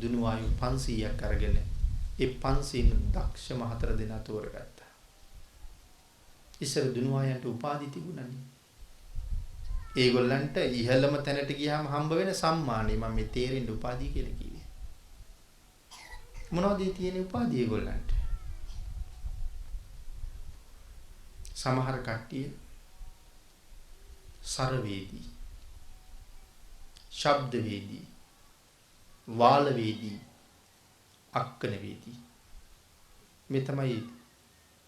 දුනු ආයු 500ක් අරගෙන ඒ 500 දක්ෂම 4 දෙනා තෝරගත්තා. ඉස්සර දුනු ආයන්ට උපාධි තිබුණානේ. ඒගොල්ලන්ට ඉහළම තැනට ගියාම හම්බ වෙන සම්මානෙ මම මේ තේරෙන්න උපාධිය කියලා කිව්වේ. මොනවද තියෙන උපාධිය ඒගොල්ලන්ට? සමහර කට්ටිය සරවේදී, ශබ්ද වේදී, වාල වේදී, අක්කන වේදී. මේ තමයි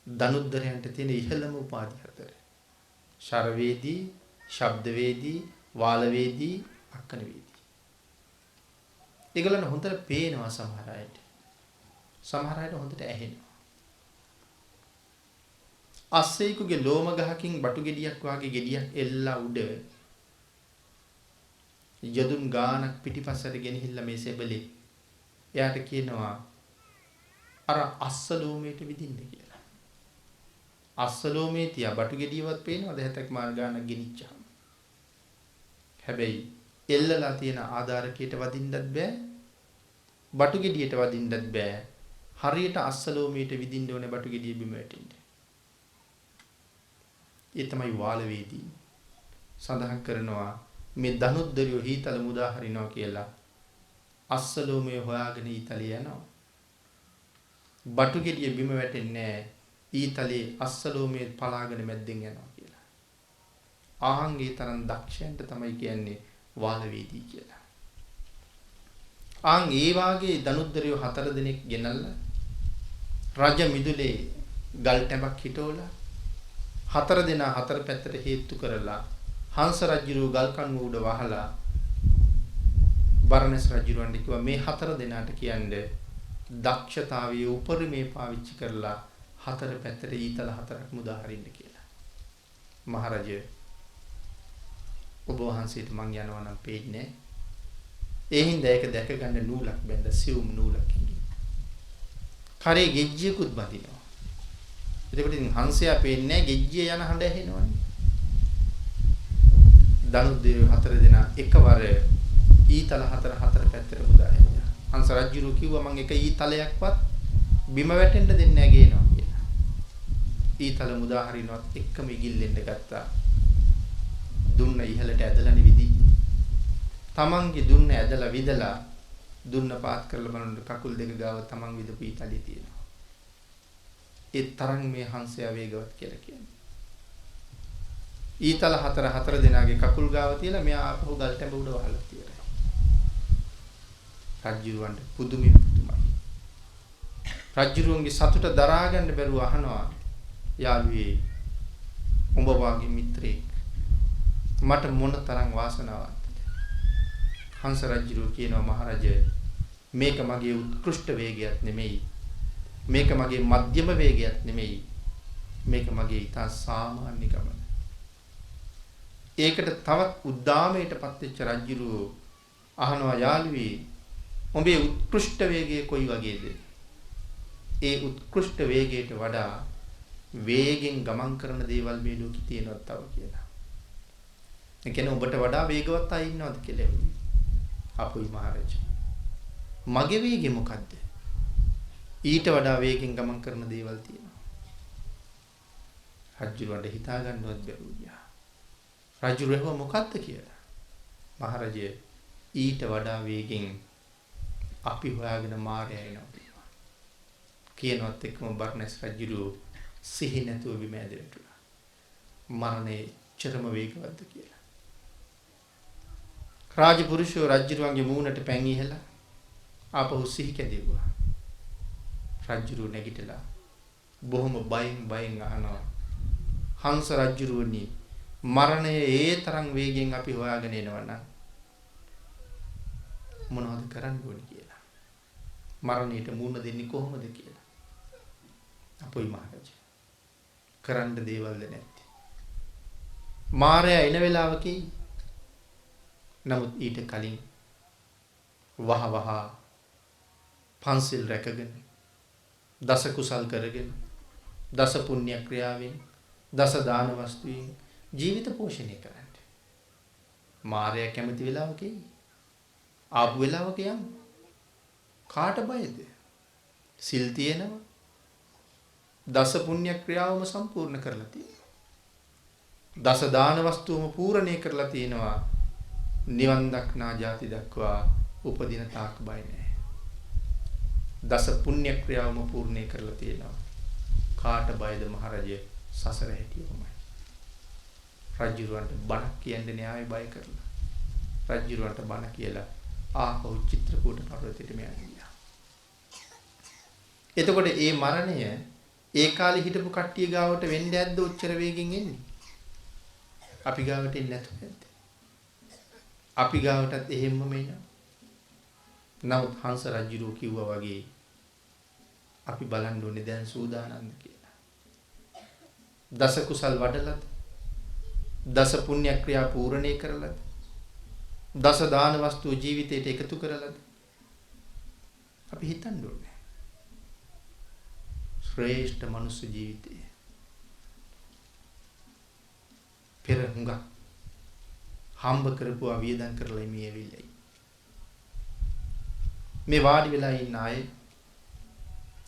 දනුද්දරයන්ට තියෙන ඉහළම උපාධි හතර. ශරවේදී, ශබ්ද වේදී, වාල වේදී, අක්කන වේදී. ඒගොල්ලන් හොඳට පේනවා සමහර අයට. සමහර අයට හොඳට ඇහෙනවා. අස්සෙයිකුගේ ලෝම ගහකින් බටු ගෙඩියක් වාගේ ගෙඩියක් එල්ලා උඩ යදුන් ගානක් පිටිපස්සට ගෙනහිල්ලා මේ සෙබලේ එයාට කියනවා අර අස්ස ලෝමයට විදින්න කියලා. අස්ස ලෝමේ තියා බටු ගෙඩියවත් පේනවද 70ක් මාල් ගානක් ගෙනිච්චාම. හැබැයි එල්ලලා තියෙන ආධාරකයට වදින්නත් බෑ. බටු ගෙඩියට වදින්නත් බෑ. හරියට අස්ස ලෝමයට විදින්න ඕනේ බටු ගෙඩිය බිම වැටෙන්න. ඒ තමයි වාල වේදී. සඳහන් කරනවා මේ දනුද්දරියෝ හීතල මුදා හරිනවා කියලා. අස්සලෝමේ හොයාගෙන ඊතලිය යනවා. බටු ගෙඩිය බිම වැටෙන්නේ ඊතලේ අස්සලෝමේ පලාගෙන මැද්දෙන් යනවා කියලා. ආහන්ගේ තරම් දක්ෂයන්ට තමයි කියන්නේ වාල වේදී කියලා. ආන් ඒ වාගේ දනුද්දරියෝ 4 දෙනෙක් ගෙනල්ලා රජ මිදුලේ ගල් ටැඹක් හිටවලා 4 දෙනා 4 පැත්තට හේතු කරලා හංස රජුගේ ගල් කණුව උඩ වහලා බරණස් රජුන්ට කිව්වා මේ 4 දෙනාට කියන්නේ දක්ෂතාවයේ උපරිමේ පාවිච්චි කරලා 4 පැත්තට ඊතල 4ක් මුදා හරින්න කියලා. මහරජා ඔබ වහන්සේට මං යනවා නම් පේන්නේ. ඒ හින්දා ඒක දැක ගන්න නූලක් බැඳ සිවුම් නූලක් ඉන්නේ. කරේ ගෙජ්ජියකුත් බඳිනවා. එතකොට ඉතින් හංසයා පේන්නේ ගෙජ්ජිය යන හඬ ඇහෙනවනේ. දනුද්දේව 4 දෙනා එකවර ඊතල 4 පැත්තට මුදා හැරියා. හංස රජුරු කිව්වා මං එක ඊතලයක්වත් බිම වැටෙන්න දෙන්නේ නැහැ ගේනවා කියලා. ඊතල මුදා හරිනවත් එක්කම ඉගිල්ලෙන්න ගත්තා. දුන්න ඉහළට ඇදලානේ විදි. තමන්ගේ දුන්න ඇදලා විදලා දුන්න පාත් කරලා බලන කකුල් දෙක ගාව තමන් විදපු ඊතලිය තියෙනවා. ඒ තරම් මේ හංසයා වේගවත් කියලා කියන්නේ. ඊතල 4 දෙනාගේ කකුල් ගාව තියලා මෙයා ආපහු ගල් ටැඹ උඩ වහලා තියලා. රජුරවන්ට පුදුමයි. රජුරුවන්ගේ සතුට දරා ගන්න බැරුව අහනවා යාළුවේ උඹ වාගේ මිත්‍රෙක් මට මොන තරම් වාසනාවක්ද? හංස රජුරුව කියනවා මහරජා මේක මගේ උත්කෘෂ්ඨ වේගයක් නෙමෙයි. මේක මගේ මධ්‍යම වේගයක් නෙමෙයි. මේක මගේ ඉතා සාමාන්‍ය ගමන. ඒකට තවත් උද්දාමයටපත් වෙච්ච රජුරුව අහනවා යාළුවේ උඹේ උත්කෘෂ්ඨ වේගය කොයි වගේද? ඒ උත්කෘෂ්ඨ වේගයට වඩා වේගෙන් ගමන් කරන දේවල් මේ ලෝකේ තියෙනවද තව කියලා. ඒ කියන්නේ ඔබට වඩා වේගවත් අය ඉන්නවද කියලා. අපුයි මහරජා. මගේ වේගය මොකද්ද? ඊට වඩා වේගෙන් ගමන් කරන දේවල් තියෙනවා. රජුරවන්ට හිතා ගන්නවත් බැරුණා. රජුරව මොකද්ද කියලා. මහරජා ඊට වඩා වේගෙන් අපි හොයාගෙන මාරයා එනවා. කියනවත් එක්කම බර්ණස් රජුරු සිහි නැතුව බිම ඇදෙටුණා. මරණේ චරම වේගවත්ද කියලා. රාජපුරුෂෝ රජුරුවන්ගේ මූණට පැන් ඉහලා ආපහු සිහි කැදෙව්වා. රජුරු නැගිටලා බොහොම බයෙන් අහනවා හංස රජුරුවනි මරණය ඒ තරම් වේගෙන් අපි හොයාගෙන එනවනම් මොනවද කරන්න ඕනේ කියලා. මරණයට මුහුණ දෙන්නේ කොහොමද කියලා. අපොයි මහරජා කරන්න දේවල්ද නැත්තේ. මාරයා එන වෙලාවකී නමුත් ඊට කලින් වහ පන්සිල් රැකගෙන දස කුසල් කරගෙන දස පුණ්‍ය ක්‍රියාවෙන් දස දාන වස්තුයෙන් ජීවිත පෝෂණය කරන්න. මාරයා කැමති වෙලාවකී ආපු වෙලාවක යන්න. කාට බයද? සිල් තියෙනවා. දස පුණ්‍ය ක්‍රියාවම සම්පූර්ණ කරලා තියෙනවා. දස දාන වස්තුවම පූර්ණේ කරලා තියෙනවා. නිවන් දක්නා ජාති දක්වා උපදින තාක් බය නැහැ. දස පුණ්‍ය ක්‍රියාවම පූර්ණේ කරලා තියෙනවා. කාට බයද මහරජය? සසර හැටියමයි. රජුරවන්ට බණක් කියන්නේ න්යාය බය කරලා. රජුරවන්ට බණ කියලා ආපහු චිත්‍රකූට පර්වතයට මෙයා ගියා. එතකොට මේ මරණය ඒ කාලේ හිටපු කට්ටිය ගාවට වෙන්නේ නැද්ද ඔච්චර වේගෙන් එන්නේ? අපි ගාවට එන්නේ නැතුව නැද්ද? අපි ගාවටත් එහෙම්ම එනවා. නමුත් හංස රජුරෝ කිව්වා වගේ අපි බලන්න ඕනේ දැන් සූදානම්ද කියලා. දස කුසල් වඩලද? දස පුණ්‍ය ක්‍රියා පූර්ණේ කරලද? දස දාන වස්තු ජීවිතයට එකතු කරලද? අපි හිතන්න ඕනේ. ශ්‍රේෂ්ඨ මනුස්ස ජීවිතය පෙර හුඟක් හම්බ කරපුවා වියදම් කරලා මේ ඇවිල්ලා මේ වාඩි වෙලා ඉන්න අය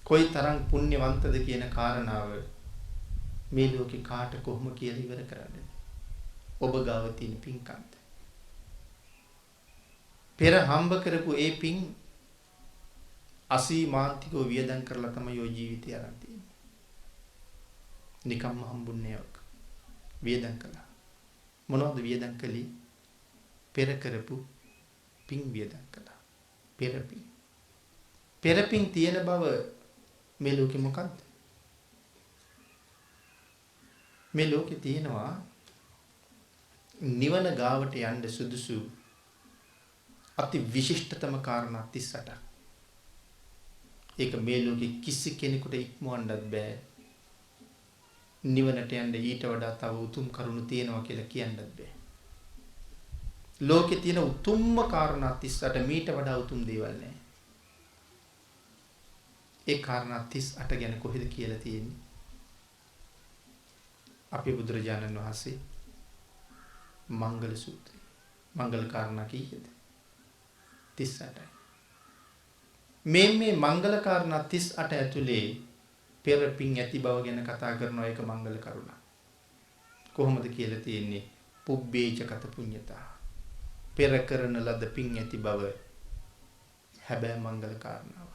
කොයි තරම් පුණ්‍යවන්තද කියන කාරණාව මේ ලෝකේ කාට කොහොම කියලා ඉවර කරන්නද? ඔබ ගාව තියෙන පින්කන්ත. පෙර හම්බ කරපු ඒ පින් අසීමාන්තිකව වියදම් කරලා තමයි ඔය ජීවිතය අරන් තියෙන්නේ. නිකම්ම හම්බුන්නේ ඔක. වියදම් කළා. මොනවද වියදම් කළේ? පෙර කරපු පින් වියදම් කළා. පෙර පින්. පෙර පින් තියෙන බව මේ ලෝකෙ මොකද්ද? මේ ලෝකෙ තියෙනවා නිවන ගාවට යන්න සුදුසු අති විශිෂ්ටතම කාරණා 38ක්. ඒක මේ ලෝකෙ කිසි කෙනෙකුට ඉක්මවන්නත් බෑ. නිවනට යන්න ඊට වඩා තව උතුම් කරුණු තියෙනවා කියලා කියන්නත් බෑ. ලෝකේ තියෙන උතුම්ම කාරණා 38 මීට වඩා උතුම් දේවල් නැහැ. ඒ කාරණා 38 ගැන කොහෙද කියලා තියෙන්නේ? අපේ බුදුරජාණන් වහන්සේ මංගල සූත්‍රය. මංගල කාරණා කීයද? 38යි. මේ මංගල කාරණා 38 ඇතුලේ පෙර පින් ඇති බව ගැන කතා කරන එක මංගල කරුණා. කොහොමද කියලා තියෙන්නේ? පුබ්බේච කත පුඤ්ඤතා. පෙර කරන ලද පින් ඇති බව හැබැයි මංගල කාරණාව.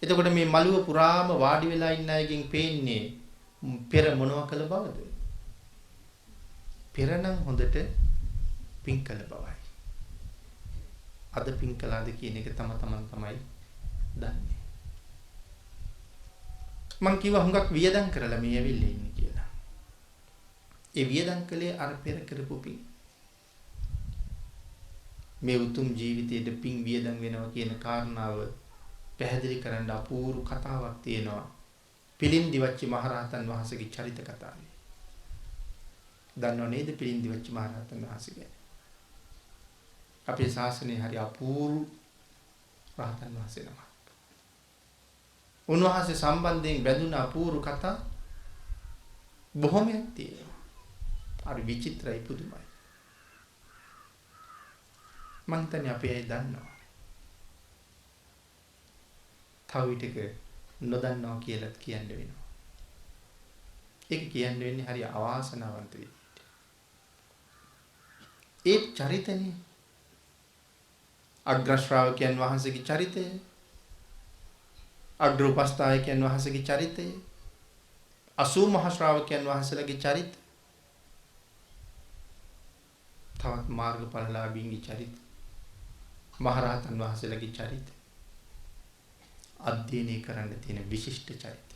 එතකොට මේ මළුව පුරාම වාඩි වෙලා ඉන්න අයගෙන් පේන්නේ පෙර මොනවා කළ බවද? පෙර නම් හොඳට පින් කළ බවයි. අද පින් කළාද කියන එක තමන් තමයි දන්නේ. මං කිව්වා හුඟක් වියදම් කරලා මේ ඇවිල්ලා ඉන්නේ කියලා. ඒ වියදම් කළේ අර පෙර කරපු පින්. මේ උතුම් ජීවිතයේ පින් වියදම් වෙනවා කියන කාරණාව පැහැදිලි කරන්න අපූර්ව කතාවක් තියෙනවා. පිළින්දිවච්චි මහරහතන් වහන්සේගේ චරිත කතාවේ. දන්නව නේද පිළින්දිවච්චි මහරහතන් වහන්සේ? අපේ ශාසනයේ හරි අපූර්ව රහතන් වහන්සේ නමක්. උන්වහන්සේ සම්බන්ධයෙන් බැඳුන අපූර්ව කතා බොහොමයක් තියෙනවා. හරි විචිත්‍රයි පුදුමයි. මං හිතන්නේ අපි අය දන්නවා. තව විටක නොදන්නවා කියලාත් කියන්න වෙනවා. ඒක කියන්න වෙන්නේ හරි අවාසනාවන්ත විදිහට. ඒ චරිතනේ අග්‍ර ශ්‍රාවකයන් වහන්සේගේ චරිතය, අග්‍ර උපස්ථායකයන් වහන්සේගේ චරිතය, 80 මහ ශ්‍රාවකයන් වහන්සේලාගේ චරිත, තවත් මාර්ගඵලලාභීන්ගේ චරිත, මහරහතන් වහන්සේලාගේ චරිත අධ්‍යයනය කරන්න තියෙන විශිෂ්ට චරිත.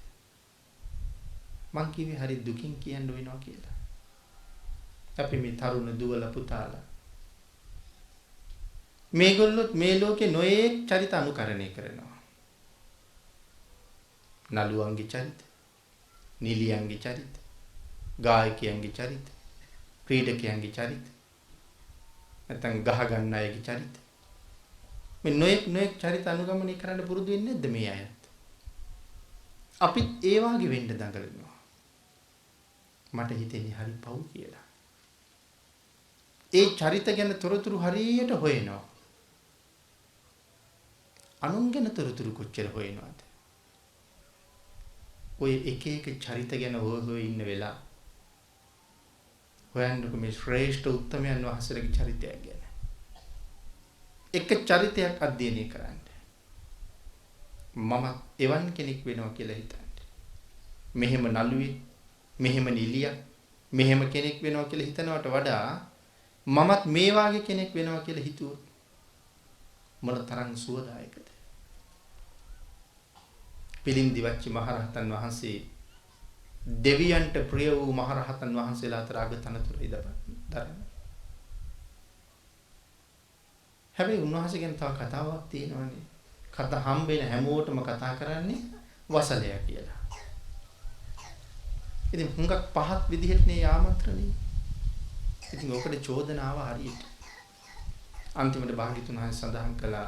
මං කිව්වේ හරි දුකින් කියන්න වෙනවා කියලා. අපි මේ තරුණ දුවල පුතාලා මේගොල්ලොත් මේ ලෝකේ නොයේක් චරිත අනුකරණය කරනවා. නළුවන්ගේ චරිත, නිලියන්ගේ චරිත, ගායකයන්ගේ චරිත, ක්‍රීඩකයන්ගේ චරිත, නැත්නම් ගහ ගන්න අයගේ චරිත. මේ නොයෙක් චරිත අනුගමනය කරන්න පුරුදු වෙන්නේ නැද්ද මේ අයත්? අපිත් ඒ වාගේ වෙන්න දඟලනවා. මට හිතෙන්නේ හරි පව් කියලා. ඒ චරිත ගැන තොරතුරු හරියට හොයනවා. අනුන්ගෙන තොරතුරු කොච්චර හොයනවද? ඔය එක එක චරිත ගැන හොය ඉන්න වෙලාව හොයන්නකො මේ ශ්‍රේෂ්ඨ උත්තමයන් වහන්සේලගේ චරිතයක් ගැන. එක චරිතයක් අධ්‍යයනය කරන්න. මම එවන් කෙනෙක් වෙනවා කියලා හිතන්න. මෙහෙම නළුවේ, මෙහෙම නිලියක්, මෙහෙම කෙනෙක් වෙනවා කියලා හිතනවට වඩා මමත් මේ වාගේ කෙනෙක් වෙනවා කියලා හිතුවොත් මොන තරම් සුවදායකද? පිළින්දි වච්චි මහරහතන් වහන්සේ දෙවියන්ට ප්‍රිය වූ මහරහතන් වහන්සේලා අතර අග තනතුරු දරන. හැබැයි උන්වහන්සේ ගැන තව කතාවක් තියෙනවානේ. කතා හම්බෙන හැමෝටම කතා කරන්නේ වසලය කියලා. ඉතින් හුඟක් පහත් විදිහට නේ ආමන්ත්‍රණේ. ඉතින් ඔකට චෝදනාව හරියට. අන්තිමට භාග්‍යතුන් වහන්සේ සඳහන් කළා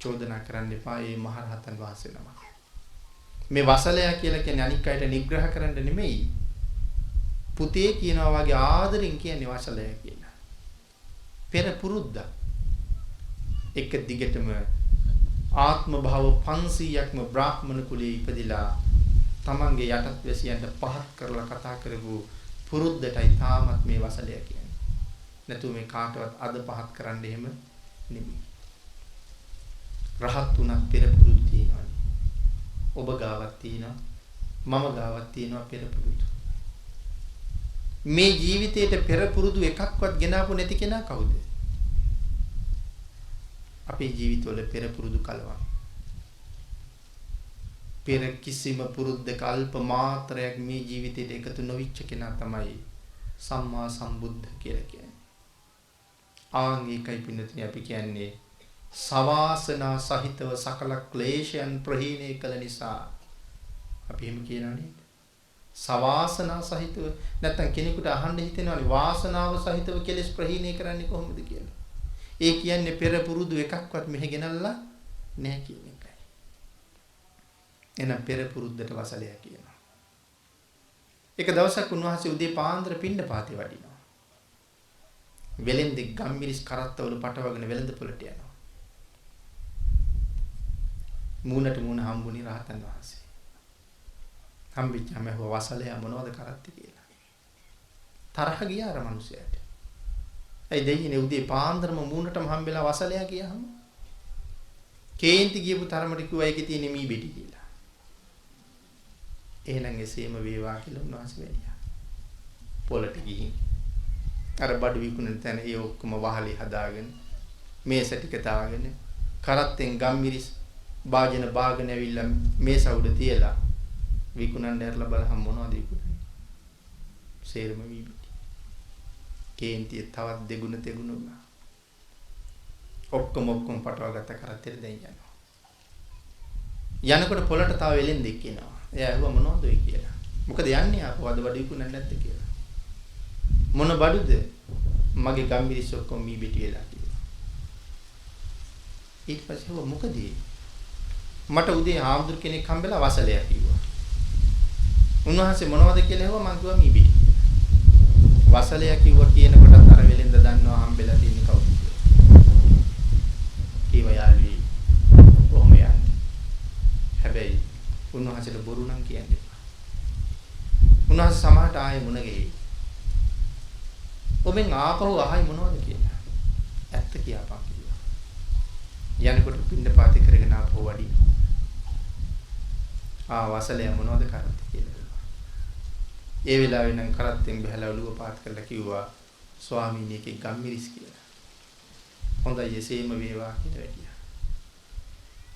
චෝදනා කරන්න එපා මේ මහරහතන් වහන්සේ නම. මේ වසලය කියලා කියන්නේ අනික් අයට නිග්‍රහ කරන්න නෙමෙයි. පුතේ කියනවා වගේ ආදරෙන් කියන්නේ වසලය කියලා. පෙර පුරුද්ද. එක දිගටම ආත්ම භාව 500ක්ම බ්‍රාහ්මණ කුලයේ ඉපදිලා තමන්ගේ යටත් වැසියන්ට පහත් කරලා කතා කරපු පුරුද්දටයි තාමත් මේ වසලය කියන්නේ. නැතු මේ කාටවත් අද පහත් කරන්න එහෙම නෙමෙයි. රහත් උනත් පෙර පුරුදු තියෙනවා. ඔබ ගාවක් තියෙනවා, මම ගාවක් තියෙනවා පෙර පුරුදු. මේ ජීවිතේට පෙර පුරුදු එකක්වත් ගෙනාවු නැති කෙනා කවුද? අපේ ජීවිතවල පෙර පුරුදු කලවම්. පෙර කිසිම පුරුද්දක අල්ප මාත්‍රයක් මේ ජීවිතේට එකතු නොවිච්ච කෙනා තමයි සම්මා සම්බුද්ධ කියලා කියන්නේ. ආන් ඒකයි පින්නතුනි අපි කියන්නේ සවාසනා සහිතව සකල ක්ලේශයන් ප්‍රහීණය කළ නිසා අපි එහෙම කියනවා නේද? සවාසනා සහිතව නැත්තම් කෙනෙකුට අහන්න හිතෙනවානේ වාසනාව සහිතව කෙලෙස් ප්‍රහීණය කරන්නේ කොහොමද කියලා. ඒ කියන්නේ පෙර පුරුදු එකක්වත් මෙහෙ ගෙනල්ලා නැහැ කියන එකයි. එහෙනම් පෙර පුරුද්දට වසලය කියනවා. එක දවසක් උන්වහන්සේ උදේ පාන්දර පිණ්ඩපාතේ වඩිනවා. වෙලෙන්දි ගම්මිරිස් කරත්තවල පටවගෙන වෙලඳ පොළට යනවා. මූණට මූණ හම්බුනේ රහතන් වහන්සේ. හම්බෙච්චම වසලය මොනවද කරත්තේ කියලා. තරහ ගියා අර මිනිසයාට. ඒ දෙයිනේ උදේ පාන්දරම මූණටම හම්බෙලා වසලයා කියහම කේන්ති ගියපු තරමට කිව්වා ඒකේ තියෙන මී බෙටි කියලා. එහෙනම් එසේම වේවා කියලා උන්වහන්සේ වැඩියා. පොළට ගිහින් අර බඩු විකුණන තැන ඒ ඔක්කොම වහලේ හදාගෙන මේස ටික තාගෙන කරත්තෙන් ගම්මිරිස් භාජන බාගෙන ඇවිල්ලා මේස උඩ තියලා විකුණන්න ඇරලා බලහම මොනවද විකුණන්නේ? සේරම මී බෙටි. කේන්තිය තවත් දෙගුණ තෙගුණ වුණා. ඔක්කොම පටවගත්ත කරත්තෙට දැන් යනවා. යනකොට පොළට තව වෙලෙන්දෙක් එනවා. එයා ඇහුවා මොනවද ඔය කියලා. මොකද යන්නේ ආපහු අද බඩු විකුණන්නේ නැද්ද කියලා. මොන බඩුද? මගේ ගම්මිරිස් ඔක්කොම මී බෙටි වෙලා කියලා. ඊට පස්සේ මොකද? මට උදේ ආම්දුර කෙනෙක් හම්බෙලා වසලයක් කිව්වා. උන්වහන්සේ මොනවද කියලා ඇහුවා මං කිව්වා මී බෙටි. වසලයා කිව්වා කියනකොට අර වෙලෙන්ද දන්නවා හම්බෙලා තියෙන්නේ කවුද කියලා. කීවා යාළුවී කොහොම යන්නේ? හැබැයි උන්වහන්සේට බොරු නම් කියන්නේ. උන්වහන්සේ සමහරට ආයේ මුණ ගෙයි. ඔබෙන් ආපහු ආයි මොනවද කියලා. ඇත්ත කියපන් කිව්වා. යනකොට පින්නපාතේ කරගෙන ආපහු වඩිනවා. වසලයා මොනවද කරන්නේ කියලා. ඒ වෙලාවේ නම් කරත්තෙන් බහලා ඔළුව පාත් කරලා කිව්වා ස්වාමීනි එකේ ගම්මිරිස් කියලා. හොඳයි එසේම වේවා කියලා වැඩියා.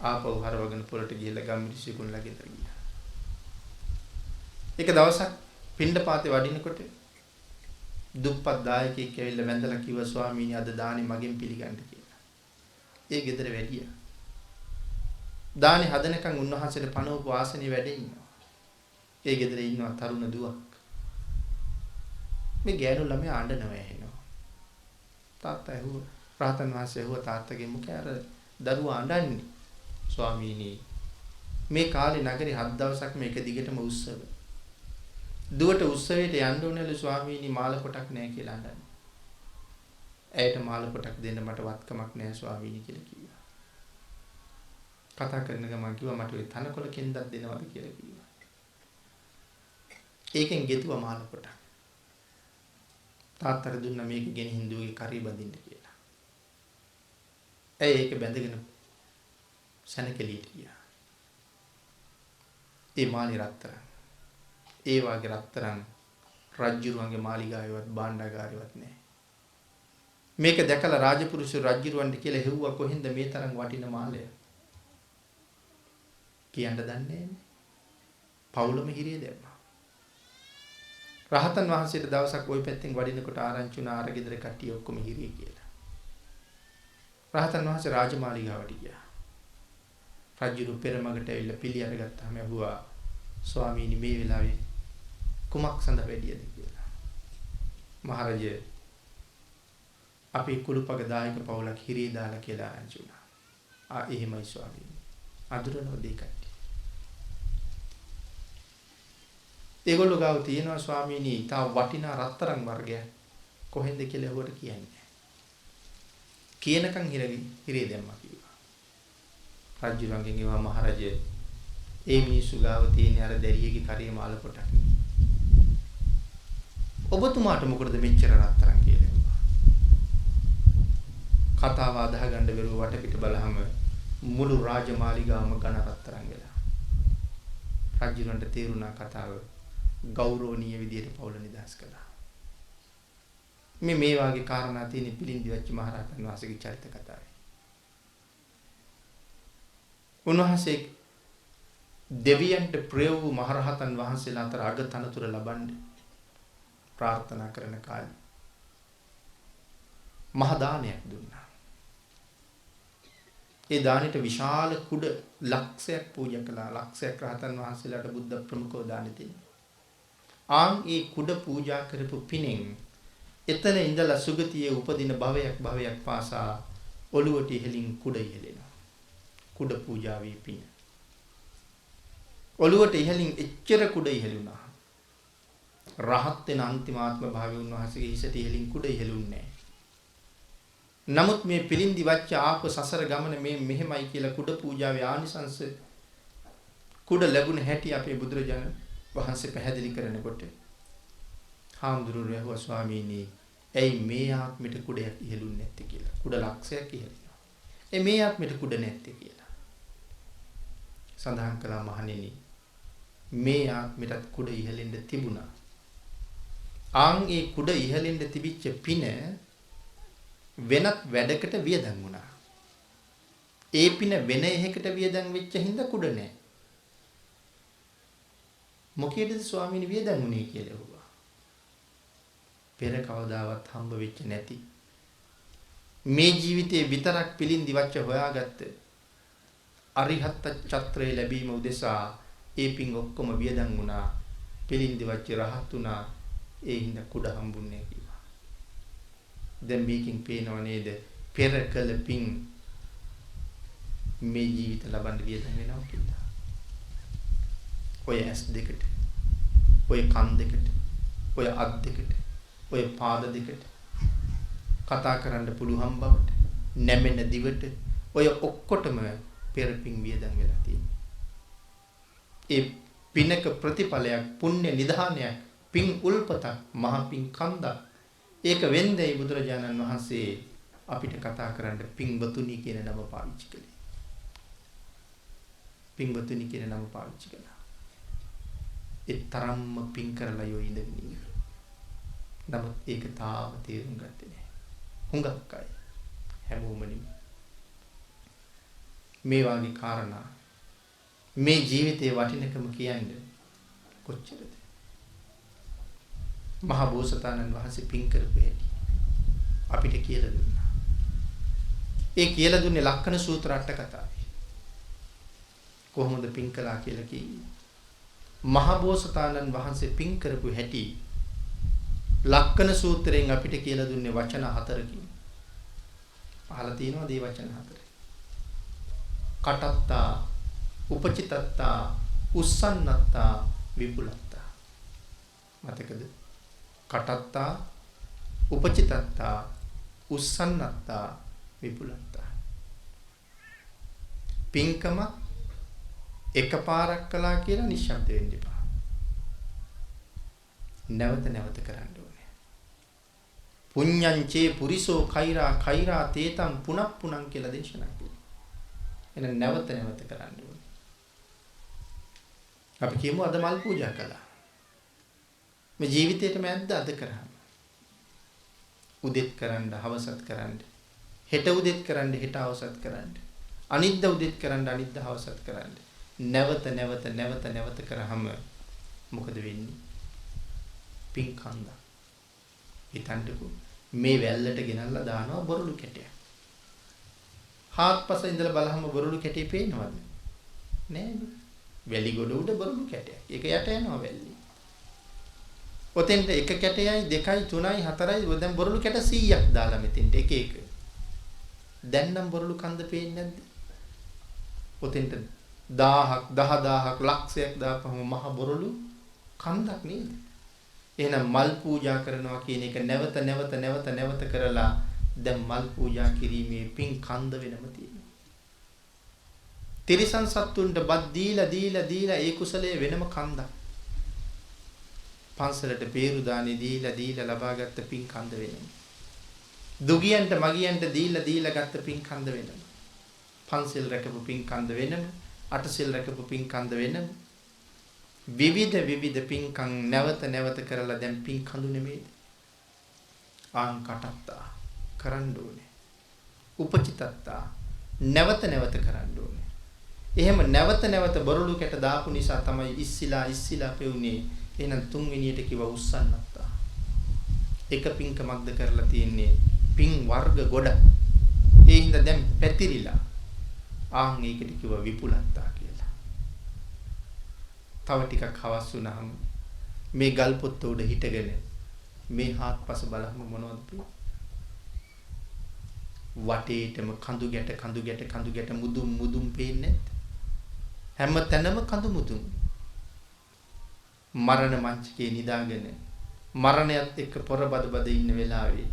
ආපහු හරවගෙන පොළට ගිහලා ගම්මිරිස් විකුණලා ගෙදර ගියා. එක දවසක් පිණ්ඩපාතේ වඩිනකොට දුප්පත් දායකයෙක් ඇවිල්ලා වැඳලා කිව්වා ස්වාමීනි අද දානේ මගෙන් පිළිගන්න කියලා. ඒ ගෙදර වැඩියා. දානේ හදනකන් උන්වහන්සේට පණවපු ආසනේ වැඩ ඉන්නවා. ඒ ගෙදර ඉන්නවා තරුණ දුවක්. මේ ගෑනු ළමයා අඬනවා ඇහෙනවා. තාත්තා ඇහුවා රහතන් වහන්සේ ඇහුවා තාත්තගෙන් මොකද අර දරුවා අඬන්නේ? ස්වාමීනි මේ කාලේ නගරේ 7 දවසක් මේක දිගටම උත්සව. දුවට උත්සවයට යන්න ඕනේලු ස්වාමීනි මාල පොටක් නැහැ කියලා අඬන්නේ. ඇයට මාල පොටක් දෙන්න මට වත්කමක් නැහැ ස්වාමීනි කියලා කිව්වා. කතා කරන ගමන් කිව්වා මට ඔය තනකොළ කෙන්දක් දෙනවද කියලා කිව්වා. ඒකෙන් ගෙතුවා මාළ කොට. තාත්තට දුන්නා මේක ගෙන හින්දුවේ කරි බඳින්න කියලා. ඒක බැඳගෙන සනකෙලියට ගියා. ඒ මාළි රත්තරන්. ඒ වාගේ රත්තරන් රජුරුවන්ගේ මාලිගාවේවත් භාණ්ඩාගාරේවත් නැහැ. මේක දැකලා රාජපුරුෂ රජුරුවන්ට කියලා හෙව්වා කොහෙන්ද මේ තරම් වටින මාලය? කියන්න දන්නේ නැහැ. පවුලම හිරිය දැම්මා. රහතන් වහන්සේට දවසක් ওই පැත්තෙන් වඩිනකොට ආරංචි වුණා අර ගෙදර කට්ටිය ඔක්කොම හිරිය කියලා. රහතන් වහන්සේ රාජමාලිගාවට ගියා. රජුරු පෙරමගට ඇවිල්ලා පිළි අරගත්තාම ඇහුවා ස්වාමීනි මේ වෙලාවේ කුමක් සඳ වැඩියද කියලා. මහරජය අපි කුළුපග දායක පවුලක් හිරිය දාලා කියලා ආරංචි වුණා. එහෙමයි ස්වාමීනි. අඳුරනෝ දෙකයි. ඒගොල්ලෝ ගාව තියෙනවා ස්වාමීනි තා වටිනා රත්තරන් වර්ගයක් කොහෙන්ද කියලා ඇහුවට කියන්නේ. කියනකම් හිරේ දැම්මා කිව්වා. රජුණන්ගෙන් ඒවා මහරජය ඒ මිනිස්සු ගාව තියෙන අර දැරියගේ කරිය මාල පොටක්. ඔබතුමාට මොකටද මෙච්චර රත්තරන් කියලා ඇහුවා. කතාව අදහ ගන්න බැරුව වටපිට බලහම මුළු රාජමාලිගාවම ඝන රත්තරන් වෙලා. රජුණන්ට තේරුණා කතාව ගෞරවනීය විදියට පවුල නිදහස් කළා. මේ වාගේ කාරණා තියෙන පිළින්දි වෙච්ච මහරහතන් වහන්සේගේ චරිත කතාවේ. උන්වහන්සේ දෙවියන්ට ප්‍රිය වූ මහරහතන් වහන්සේලා අතර අග තනතුර ලබන්න ප්‍රාර්ථනා කරන කාලේ මහ දානයක් දුන්නා. ඒ දානෙට විශාල කුඩ ලක්ෂයක් පූජා කළා. ලක්ෂයක් රහතන් වහන්සේලාට බුද්ධ ප්‍රමුඛව දානෙ දෙන්නේ. ඒ කුඩ පූජා කරපු පිනෙන් එතන ඉඳලා සුගතියේ උපදින භවයක් පාසා ඔළුවට ඉහලින් කුඩ ඉහලෙනවා. කුඩ පූජාවේ පින. ඔළුවට ඉහලින් එච්චර කුඩ ඉහළුණා. රහත් වෙන අන්තිමාත්ම භාවයේ උන්වහන්සේගේ හිසට ඉහලින් කුඩ ඉහළුන්නේ නමුත් මේ පිළින්දි වච්ච ආප සසර ගමන මේ මෙහෙමයි කියලා කුඩ පූජාවේ ආනිසංස කුඩ ලැබුණ හැටි අපේ බුදුරජාණන් වහන්සේ පැහැදිලි කරනකොට හාමුදුරුවෝ ඇහුවා ස්වාමීනි ඇයි මේ ආත්මෙට කුඩයක් ඉහළුන්නේ නැත්තේ කියලා. කුඩ ලක්ෂයක් ඉහළිනවා. මේ ආත්මෙට කුඩ නැත්තේ කියලා. සඳහන් කළා මහණෙනි මේ ආත්මෙටත් කුඩ ඉහළෙන්න තිබුණා. ඒ කුඩ ඉහළෙන්න තිබිච්ච පින වෙනත් වැඩකට වියදම් වුණා. ඒ පින වෙන එකකට වියදම් වෙච්ච හින්දා කුඩ නැහැ. මොකේදද ස්වාමීනි වියදම් වුණේ කියලා ඇහුවා. පෙර කවදාවත් හම්බ වෙච්ච නැති මේ ජීවිතේ විතරක් පිළින්දි වච්ච හොයාගත්ත අරිහත් චත්‍රය ලැබීම උදෙසා ඒ පින් ඔක්කොම වියදම් වුණා. පිළින්දි වච්ච රහත් වුණා. ඒ හින්දා කුඩ හම්බුන්නේ කිව්වා. දැන් මේකෙන් පේනව නේද පෙර කළ පින් මේ ජීවිත ලබන්න වියදම් වෙනවා කියලා. ඔය ඇස් දෙකට, ඔය කන් දෙකට, ඔය අත් දෙකට, ඔය පාද දෙකට කතා කරන්න පුළුවන් බවට, නැමෙන දිවට ඔය ඔක්කොටම පෙරපින් වියදම් වෙලා තියෙනවා. ඒ පිනක ප්‍රතිඵලයක් පුණ්‍ය නිධානයක් පින් උල්පතක් මහ පින් කන්දක්. ඒක වෙන්දේ බුදුරජාණන් වහන්සේ අපිට කතා කරන්න පින්වතුනි කියන නම පාවිච්චි කළේ. පින්වතුනි කියන නම පාවිච්චි කළා. ඒ තරම්ම පින් කරලා යෝ ඉඳගෙන ඉන්නේ. නමුත් ඒක තාම තේරුම් ගත්තේ නැහැ. හුඟක් අය හැමෝම නෙමෙයි. මේ වගේ කාරණා මේ ජීවිතේ වටිනකම කියන්නේ කොච්චරද? මහා බෝසතාණන් වහන්සේ පින් කරපු හැටි අපිට කියලා දුන්නා. ඒ කියලා දුන්නේ ලක්කන සූත්‍ර අට කතාවේ. කොහොමද පින් කළා කියලා කිව්වේ? මහා බෝසතාණන් වහන්සේ පින් කරපු හැටි ලක්කන සූත්‍රයෙන් අපිට කියලා දුන්නේ වචන හතරකින්. අහලා තියෙනවද මේ වචන හතර? කටත්තා, උපචිතත්තා, උස්සන්නත්තා, විපුලත්තා. මතකද? කටත්තා, උපචිතත්තා, උස්සන්නත්තා, විපුලත්තා. පින්කම එකපාරක් කළා කියලා නිශ්ශබ්ද වෙන්න එපා. නැවත නැවත කරන්න ඕනේ. පුඤ්ඤං චේ පුරිසෝ කෛරා කෛරා තේතං පුනප්පුනං කියලා දේශනා කළා. එහෙනම් නැවත නැවත කරන්න ඕනේ. අපි කියමු අද මල් පූජා කළා. මේ ජීවිතේටම ඇද්ද අද කරාම. උදෙත් කරන්න, හවසත් කරන්න. හෙට උදෙත් කරන්න, හෙට හවසත් කරන්න. අනිද්දා උදෙත් කරන්න, අනිද්දා හවසත් කරන්න. නැවත නැවත නැවත නැවත කරාම මොකද වෙන්නේ? පින්කන්ද. හිතන්නකෝ මේ වැල්ලට ගෙනල්ලා දානවා බොරළු කැටයක්. හාත්පස ඉඳලා බලහම බොරළු කැටේ පේනවද? නෑනේ. වැලි ගොඩ උඩ බොරළු කැටයක්. ඒක යට යනවා වැල්ලේ. ඔතෙන්ට එක කැටයයි 2යි 3යි 4යි දැන් බොරළු කැට 100ක් දාලා මෙතෙන්ට එක එක. දැන් නම් බොරළු කන්ද පේන්නේ නැද්ද? ඔතෙන්ට 1000ක් 10000ක් ලක්ෂයක් දාපහම මහ බොරළු කන්දක් නේද? එහෙනම් මල් පූජා කරනවා කියන එක නැවත නැවත නැවත නැවත කරලා දැන් මල් පූජා කිරීමේ පින් කන්ද වෙනම තියෙනවා. තිරිසන් සත්තුන්ට බත් දීලා දීලා දීලා ඒ කුසලයේ වෙනම කන්දක්. පන්සලට peeru දානේ දීලා දීලා ලබාගත්ත පින් කන්ද වෙනම. දුගියන්ට මගියන්ට දීලා දීලා ගත්ත පින් කන්ද වෙනම. පන්සල් රැකපු පින් කන්ද වෙනම. අටසිල් රැකපු පින් කන්ද වෙනම. විවිධ පින්කම් නැවත නැවත කරලා දැන් පින් කඳු නෙමෙයි. ආන් කටත්තා කරන්න ඕනේ. උපචිතත්තා නැවත නැවත කරන්න ඕනේ. එහෙම නැවත නැවත බොරළු කැට දාපු නිසා තමයි ඉස්සිලා පෙවුනේ. එහෙනම් තුන්වෙනියට කිව්ව උස්සන්නත්තා. එක පින්කමක්ද කරලා තියෙන්නේ පින් වර්ග ගොඩ. ඒ හින්දා දැන් පැතිරිලා. ආන් ඒකට කිව්ව විපුලත්තා කියලා. තව ටිකක් හවස් වුණාම මේ ගල් පොත්ත උඩ හිටගෙන මේ හාත්පස බලහම මොනවද පේන්නේ? වටේටම කඳු ගැට මුදුම් පේන්නේ නැද්ද? හැම තැනම කඳු මුදුම්. මරණ මංචකේ නිදාගෙන මරණයත් එක්ක පොරබද බද ඉන්න වෙලාවේ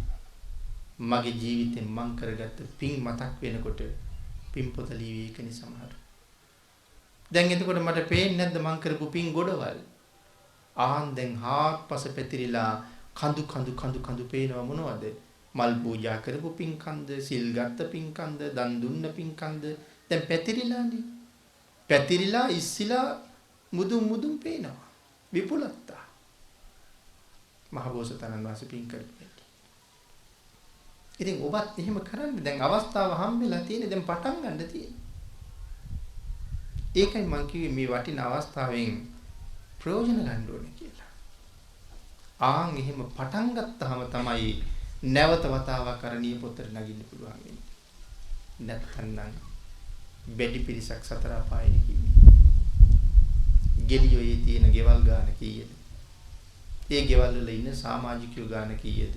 මගේ ජීවිතෙන් මං කරගත්ත පින් මතක් වෙනකොට පින් පොත ලියවි එකනේ සමහර. දැන් එතකොට මට පේන්නේ නැද්ද මං කරපු පින් ගොඩවල්? ආන් දැන් හාත්පස පැතිරිලා කඳු පේනවා මොනවද? මල් පූජා කරපු පින්කන්ද, සිල් ගත්ත පින්කන්ද, දන් දුන්න පින්කන්ද දැන් පැතිරිලානේ. පැතිරිලා ඉස්සිලා මුදුම් පේනවා. විපුලත්තා. මහබෝසතාණන් වහන්සේ පින් කරපු. ඉතින් ඔබත් එහෙම කරන්න දැන් අවස්ථාව හම්බෙලා තියෙන දැන් පටන් ගන්න තියෙන. ඒකයි මම කිව්වේ මේ වටින අවස්ථාවෙන් ප්‍රයෝජන ගන්න ඕනේ කියලා. ආන් එහෙම පටන් ගත්තාම තමයි නැවත වතාවක් කරණීය පොතට නගින්න පුළුවන් වෙන්නේ. නැත්නම් බෙඩි පිරිසක් සතර අපායනේ කිව්වේ. ගෙලියෝයේ තියෙන ගෙවල් ගාන කීයද? ඒ ගෙවල් වල ඉන්න සමාජිකයෝ ගාන කීයද?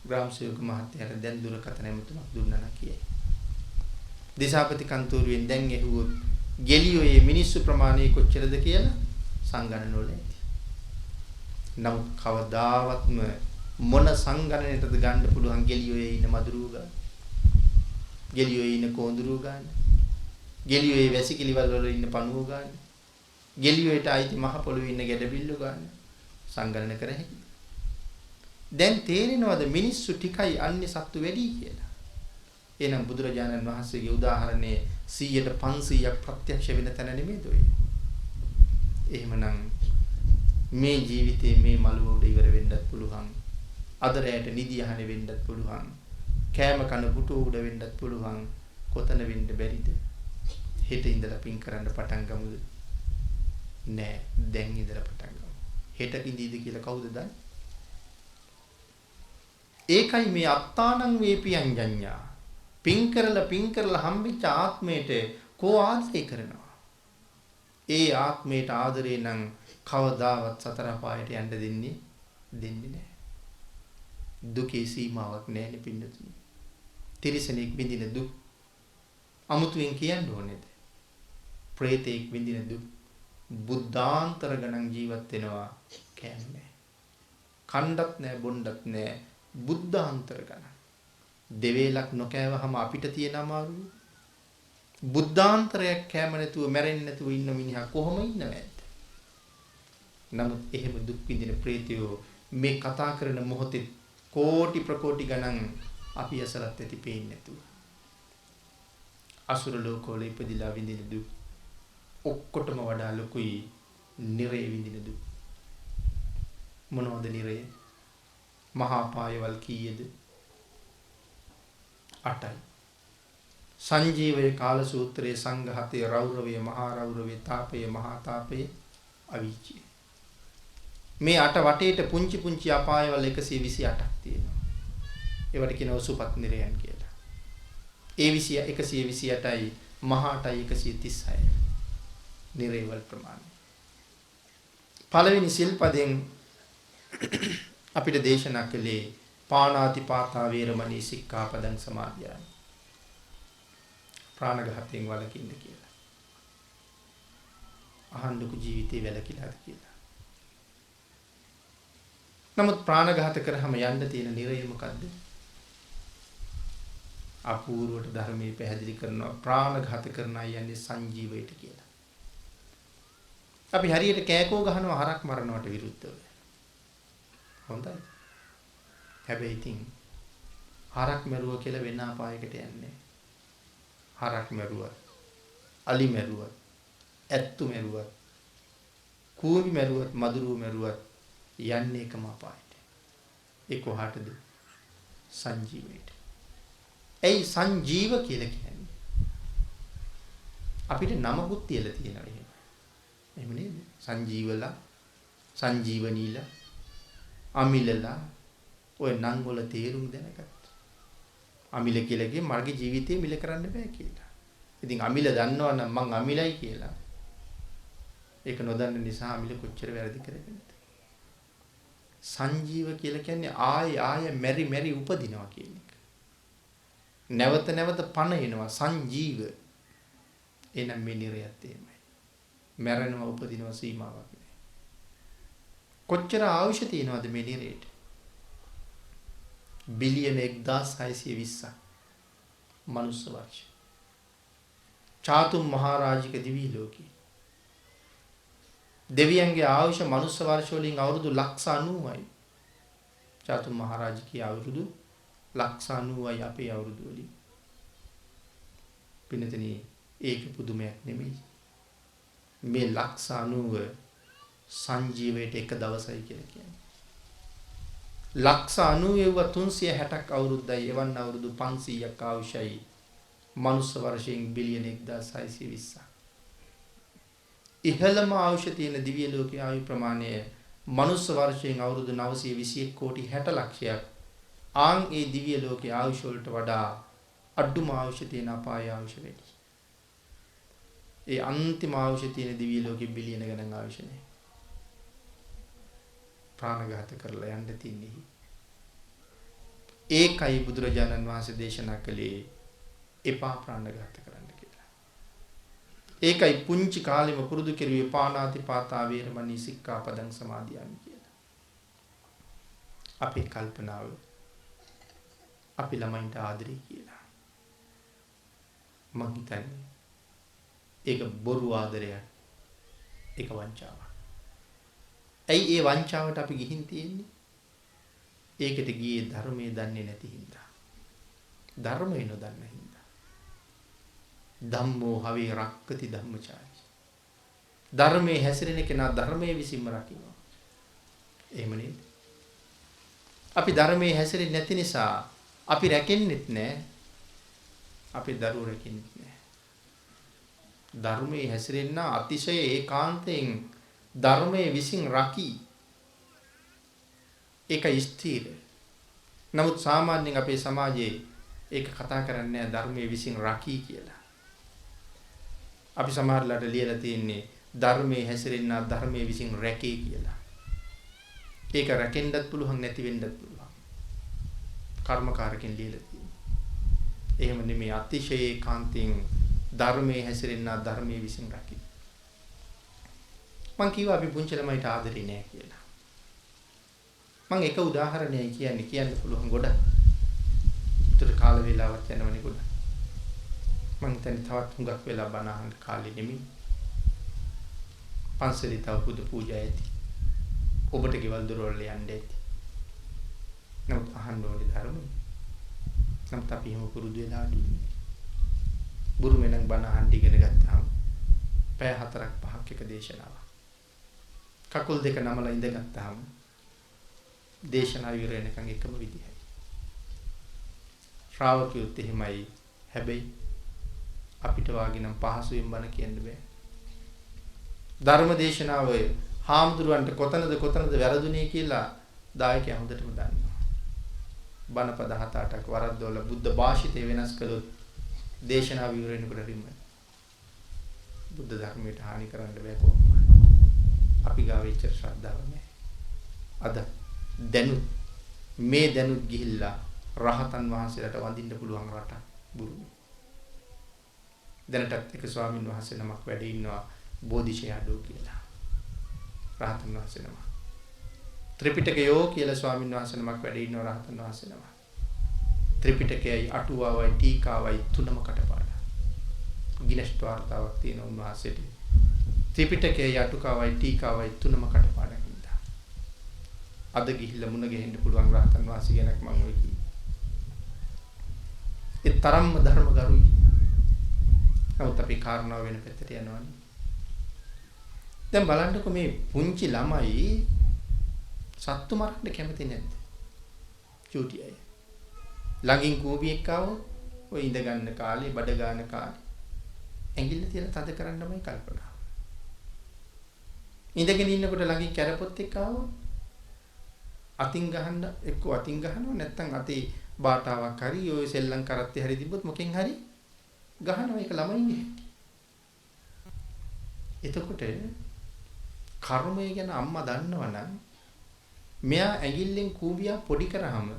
ග්‍රාම සේවක මහත්තයාට දැන් දුරකථන ඇමතුමක් දුන්නා නම් කියයි. දිසාපති කන්තෝරුවෙන් දැන් ඇහුවොත් ගෙලියෝයේ මිනිස්සු ප්‍රමාණය කොච්චරද කියලා සංගණන වල ඇති. නමුත් කවදාවත්ම මොන සංගණනයටද ගන්න පුළුවන් ගෙලියෝයේ ඉන්න මදුරුව ගන්න. ගෙලියෝයේ ඉන්න කොඳුරුව ගන්න. ගෙලියෝයේ වැසිකිලිවල වල ඉන්න පණුව ගන්න. ගෙලියෝයට අයිති මහ පොළොවේ ඉන්න ගැඩබිල්ල ගන්න. සංගණන කර හැකියි. දැන් තේරෙනවද මිනිස්සු ටිකයි අන්‍ය සත්තු වැඩි කියලා? එහෙනම් බුදුරජාණන් වහන්සේගේ උදාහරණේ 100ට 500ක් ප්‍රත්‍යක්ෂ වෙන තැන නෙමෙයිද ඔය? එහෙමනම් මේ ජීවිතේ මේ මළුව උඩ ඉවර වෙන්නත් පුළුවන්. අද රැයට නිදි යහන වෙන්නත් පුළුවන්. කෑම කන පුටු උඩ වෙන්නත් පුළුවන්. කොතන වෙන්න බැරිද? හෙට ඉඳලා පින් කරන්න පටන් ගමුද? නෑ, දැන් ඉඳලා පටන් ගමු. හෙට ඉඳීද කියලා කවුද දන්නේ? ඒකයි මේ අත්තානං වේපියං ජඤ්ඤා. පින් කරලා හම්බෙච්ච ආත්මයට කෝ ආදරය කරනවා. ඒ ආත්මයට ආදරේ නම් කවදාවත් සතර පායට යන්න දෙන්නේ නැහැ. දුකේ සීමාවක් නැහැ පින්නතුනි. තිරිසනෙක් විඳින දුක් අමුතුවෙන් කියන්න ඕනේද? ප්‍රේතෙක් විඳින දුක් බුද්ධාන්තර ගණන් ජීවත් වෙනවා කියන්නේ. කණ්ඩත් නැහැ බොණ්ඩත් නැහැ බුද්ධාන්තර ගණන්. දෙවේලක් නොකෑවහම අපිට තියෙන අමාරුයි බුද්ධාන්තරයක් කැම නැතුව මැරෙන්නේ නැතුව ඉන්න මිනිහා කොහොම ඉන්නවද? නමුත් එහෙම දුක් විඳින ප්‍රේතයෝ මේ කතා කරන මොහොතේ කෝටි ප්‍රකෝටි ගණන් අපි අසලත් ඇති පේන්නේ නැතුව. අසුර ලෝකවල ඉපදිලා විඳින දුක් ඔක්කොටම වඩා ලොකුයි නිරේ විඳින දුක්. මොනවද නිරේ? මහා පායවල් කීයද? 8යි. සංජීවය කාල සූත්‍රයේ සංඝහතේ රෞරවයේ මහා රෞරවයේ තාපයේ මහා තාපයේ අවීචිය. මේ 8 වටේට පුංචි පුංචි අපායවල 128ක් තියෙනවා. ඒවට කියනවා සුපත් නිරයන් කියලා. ඒ 128යි මහාටයි 136යි. නිරේවල් ප්‍රමාණය. පළවෙනි සිල්පදෙන් අපිට දේශනා කළේ පාණාති පාතා වේරමණී සික්ඛාපදං සමාදියාමි. ප්‍රාණඝාතයෙන් වළකින්න කියලා. අහන්නකු ජීවිතේ වැළකීලාද කියලා. නමුත් ප්‍රාණඝාත කරාම යන්න තියෙන නිරය මොකද්ද? අපූර්වට ධර්මයේ පැහැදිලි කරනවා ප්‍රාණඝාත කරන අය යන්නේ සංජීවයට කියලා. අපි හරියට කෑකෝ ගහනවා හරක් මරනවට විරුද්ධව. හොඳයි. හැබැයි ඉතින් හරක් මරුවා කියලා වෙන අපායකට යන්නේ. හරක් මරුවා, අලි මරුවා, ඇත්තු මරුවා, කූඹි මරුවා, මදුරුව මරුවා යන්නේ එකම අපායට. ඒ කොහාටද? සංජීවයට. ඒ සංජීව කියලා කියන්නේ අපිට නමකුත් තියලා තියෙනවා එහෙම. එහෙම නේද? සංජීවලා, සංජීවනීලා, අමිලලා ඔය නම් වල තේරුම් දැනගත්ත. අමිල කියලා කියේ මගේ ජීවිතේ මිල කරන්න බෑ කියලා. ඉතින් අමිල දන්නවනම් මං අමිලයි කියලා. ඒක නොදන්න නිසා අමිල කොච්චර වැරදි කරගෙනද? සංජීව කියලා කියන්නේ ආය මෙරි මෙරි උපදිනවා කියන එක. නැවත නැවත පණ එනවා සංජීව. එනම් මේ නිරයත් එහෙමයි. මැරෙනවා උපදිනවා සීමාවක් නැහැ. කොච්චර ආයුෂ තියෙනවද මේ නිරේට? බිලියන 1620ක් මනුස්ස වර්ෂ. චාතුම් මහරජික දිවි ලෝකේ. දෙවියන්ගේ ආයුෂ මනුස්ස වර්ෂ වලින් අවුරුදු 90යි. චාතුම් මහරජිකේ අවුරුදු 90යි අපේ අවුරුදු වලින්. පින්නතනේ ඒක පුදුමයක් නෙමෙයි. මේ 90 සංජීවයට එක දවසයි කියලා කියන්නේ. 90 360ක් අවුරුද්දයි එවන් අවුරුදු 500ක් ආයුෂයි මනුස්ස වර්ෂයෙන් බිලියන 1620ක්. ඉහළම ආයුෂ තියෙන දිව්‍ය ලෝකයේ ආයු ප්‍රමාණය මනුස්ස වර්ෂයෙන් අවුරුදු 921 කෝටි 60 ලක්ෂයක්. ආන් ඒ දිව්‍ය ලෝකයේ ආයුෂ වලට වඩා අඩුම ආයුෂ තියෙන අපාය ආයුෂ වැඩි. ඒ අන්තිම ආයුෂ තියෙන දිව්‍ය ලෝකෙ බිලියන ගණන් ආයුෂ නැහැ. ප්‍රාණඝාත කරලා යන්න තින්නේ. ඒකයි බුදුරජාණන් වහන්සේ දේශනා කළේ එපා ප්‍රාණඝාත කරන්න කියලා. ඒකයි පුංචි කාලෙම පුරුදු කෙරුවේ පාණාති පාතා වේරමණී සික්ඛාපදං සමාදියාමි කියලා. අපේ කල්පනාව අපි ළමයින්ට ආදරේ කියලා. මං හිතන්නේ ඒක බොරු ආදරයක්. ඒක වංචාවක්. ඇයි ඒ වංචාවට අපි ගිහින් තියෙන්නේ? ඒකට ගියේ ධර්මයේ දන්නේ නැති හින්දා. ධර්මය නොදන්න හින්දා. ධම්මෝ හවේ රක්කති ධම්මචාරී. ධර්මයේ හැසිරෙන කෙනා ධර්මයේ විසින්ම රකින්නවා. එහෙම නේද? අපි ධර්මයේ හැසිරෙන්නේ නැති නිසා අපි රැකෙන්නෙත් නැහැ. අපි දරුවෝ රැකෙන්නෙත් නැහැ. ධර්මයේ හැසිරෙන්න අතිශය ඒකාන්තයෙන් ධර්මයේ විසින් රකී. ඒක ස්ථිර. නමුත් සාමාන්‍යයෙන් අපේ සමාජයේ ඒක කතා කරන්නේ ධර්මයේ විසින් රකී කියලා. අපි සමහරලාට ලියලා තියෙන්නේ ධර්මයේ හැසිරෙන්න ධර්මයේ විසින් රැකේ කියලා. ඒක රැකෙන්නත් පුළුවන් නැති වෙන්නත් පුළුවන්. කර්මකාරකෙන් ලියලා තියෙන්නේ. එහෙම නෙමෙයි අතිශය ඒකාන්තයෙන් ධර්මයේ හැසිරෙන්න ධර්මයේ විසින් රකී. මං කිව්වා අපි පුංචි ළමයිට ආදරේ නෑ කියලා. මං එක උදාහරණයක් කියන්න පුළුවන් ගොඩක්. උතර කාල වේලාවක් යනවනේ ගොඩක්. මං හිතන්නේ තවත් හුඟක් වෙලා බණ අහන්න කාලේ නෙමෙයි. පන්සලේ තව බුදු පූජා ඇති. ඔබට ගෙවල් දොරවල් යන්න ඇති. නමුත් අහන්න ඕනේ ධර්මය. නමුත් අපි එහෙම පුරුදු වෙලා අඩුයි. බුරුමෙන් නම් බණ අහන්න ඉගෙන ගත්තාම පැය 4ක් 5ක් එක දේශනාවක්. කකුල් දෙක නමලා ඉඳගත්තාම දේශනාව ඉවර වෙනකන් එකම විදිහයි. ශ්‍රාවකියොත් එහෙමයි. හැබැයි අපිට වාගේ නම් පහසුවෙන් බණ කියන්න බෑ. ධර්ම දේශනාවේ හාමුදුරුවන්ට කොතනද වැරදුනේ කියලා දායකයා හොඳටම දන්නවා. බණ පද 7-8ක් වරද්දවල බුද්ධ භාෂිතය වෙනස් කළොත් දේශනාව ඉවර වෙනකොට රිම. බුද්ධ ධර්මයට හානි කරන්න බෑ කොහොමද? අපි ගාව ඉච්චර ශ්‍රද්ධාව නැහැ. අද දැනුත් ගිහිල්ලා රහතන් වහන්සේලාට වඳින්න පුළුවන් රට බුරුමේ. දැනටත් එක ස්වාමින් වහන්සේ නමක් වැඩ ඉන්නවා බෝධිශයඩෝ කියලා. රහතන් වහන්සේ නම. ත්‍රිපිටකයෝ කියලා ස්වාමින් වහන්සේ නමක් වැඩ ඉන්නවා රහතන් වහන්සේ නම. ත්‍රිපිටකයයි අටුවාවයි ටීකාවයි තුනම කටපාඩම්. ගිනස් වාර්තාවක් තියෙන උන්වහන්සේට. ත්‍රිපිටකයයි අටුකාවයි ටීකාවයි තුනම කටපාඩම් හින්දා. අද ගිහිල්ලා මුණ ගැහෙන්න පුළුවන් රහතන් වහන්සේ ගැනක් මම ඔය කිව්වේ. ඒ තරම්ම ධර්ම ගරුයි. නමුත් අපි කාරණාව වෙන පැත්තට යනවනේ. දැන් බලන්නකො මේ පුංචි ළමයි සත්තු මරන්න කැමති නැද්ද? චූටි අය. ළඟින් කූඹියෙක් ආවොත් ඔය ඉඳ ගන්න කාලේ බඩ ගන්න කාලේ ඇඟිල්ල තියලා තද කරන්නමයි කල්පනා. ඉඳගෙන ඉන්නකොට ළඟින් කැරපොත් එක්ක ආවොත් අතින් ගහන්න එක්ක අතින් ගහනවා නැත්නම් අතේ බාටාවක් හරි ඔය සෙල්ලම් කරත්තේ හරි තිබ්බොත් මොකෙන් හරි ගහනවා ඒක ළමයිනේ. එතකොට කර්මය ගැන අම්මා දන්නවනම් මෙයා ඇඟිල්ලෙන් කූඹියා පොඩි කරාම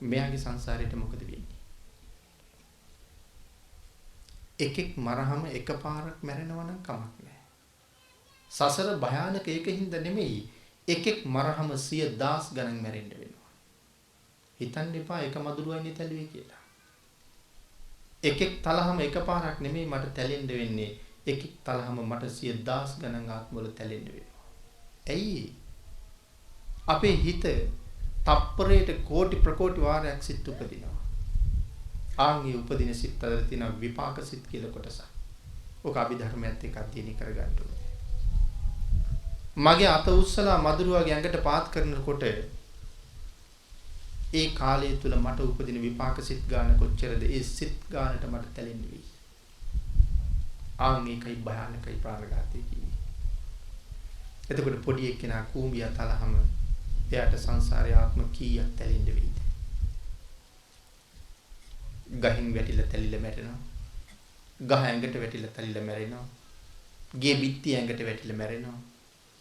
මෙයාගේ සංසාරයට මොකද වෙන්නේ? එකෙක් මරහම එකපාරක් මැරෙනවා නම් කමක් නැහැ. සසර භයානක ඒකින්ද නෙමෙයි එකෙක් මරහම 100,000 ගණන් මැරෙන්න වෙනවා. හිතන්න එපා එක මදුරුවයිනේ තැළුවේ කියලා. එකෙක් තලහම එකපාරක් නෙමෙයි මට තැලෙන්න වෙන්නේ. එකෙක් තලහම මට 100,000 ගණන් ආත්මවල තැලෙන්න වෙනවා. ඇයි? අපේ හිත තප්පරයට කෝටි ප්‍රකෝටි වාරයක් සිත් උපදිනවා. ආන්ගේ උපදින සිත් අතර තියෙන විපාක සිත් කියලා කොටසක්. ඔක අභිධර්මයත් එක්ක අධ්‍යයනය කරගන්න ඕනේ. මගේ අත උස්සලා මදුරුවාගේ ඇඟට පාත් කරනකොට ඒ කාලය තුල මට උපදින විපාක සිත් ගාන කොච්චරද? ඒ සිත් ගානට මට තැලෙන්න වෙයි. ආන්ගේකයි භයානකයි ප්‍රාණඝාතය කියන්නේ. එතකොට පොඩි එක්කෙනා කූඹියා තලහම එයාට සංසාරේ ආත්ම කීයක් තැලෙන්න වෙයිද? ගහින් වැටිලා තැලිලා මැරෙනවා. ගහ ඇඟට වැටිලා තැලිලා මැරෙනවා. ගේ බිත්ති ඇඟට වැටිලා මැරෙනවා.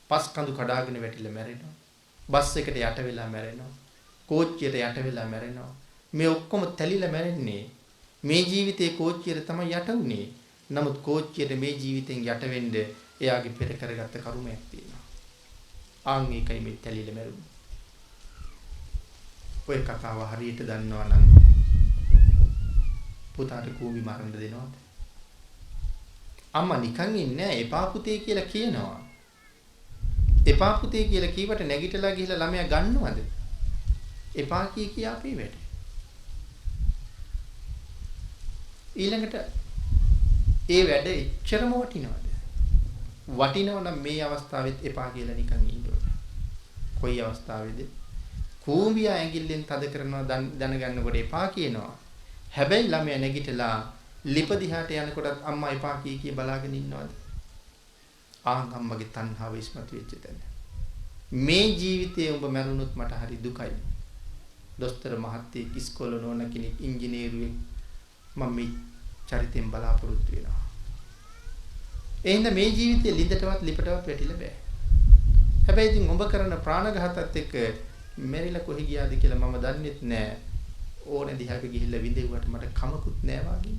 පස් කඳු කඩාගෙන වැටිලා මැරෙනවා. බස් එකට යට වෙලා මැරෙනවා. කෝච්චියට යට වෙලා මැරෙනවා. මේ ඔක්කොම තැලිලා මැරෙන්නේ මේ ජීවිතේ කෝච්චියට තමයි යට උනේ. නමුත් කෝච්චියට මේ ජීවිතෙන් යට වෙන්න එයාගේ පෙර කරගත්ත කර්මයක් තියෙනවා. ආන් ඒකයි මේ තැලිලා මැරුනේ. ඔය කතාව හරියට දන්නවා නම් පුතාට කූඹි මරන්න දෙනවද? අම්මා නිකන් ඉන්නේ නැහැ එපා පුතේ කියලා කියනවා. එපා පුතේ කියලා කීවට නැගිටලා ගිහලා ළමයා ගන්නවද? එපා කී අපි වැඩ. ඊළඟට ඒ වැඩ එච්චරම වටිනවද? වටිනව නම් මේ අවස්ථාවෙත් එපා කියලා නිකන් ඉන්න ඕනේ. කොයි අවස්ථාවේද? කූඹියා ඇඟිල්ලෙන් තද කරනවා දැනගන්නකොට එපා කියනවා. හැබැයි ළමයා නැගිටලා ලිප දිහාට යනකොටත් අම්මා එපා කී බලාගෙන ඉන්නවද? අම්මගේ තණ්හාව ඉස්මතු වෙච්ච තැන. මේ ජීවිතයේ ඔබ මැරුණොත් මට හරි දුකයි. දොස්තර මහත්තයෙක් ඉස්කෝලේ නෝන කෙනෙක් ඉංජිනේරුවෙක් මම මේ චරිතෙන් බලාපොරොත්තු වෙනවා. එහෙනම් මේ ජීවිතේ ලිඳටවත් ලිපටවත් වැටිලා බෑ. හැබැයි ඉතින් ඔබ කරන ප්‍රාණඝාතات එක්ක මෙරිලා කොහි ගියාද කියලා මම දන්නෙත් නෑ. ඕනේ දිහාක ගිහිල්ලා විඳෙව්වට මට කමකුත් නෑ වාගේ.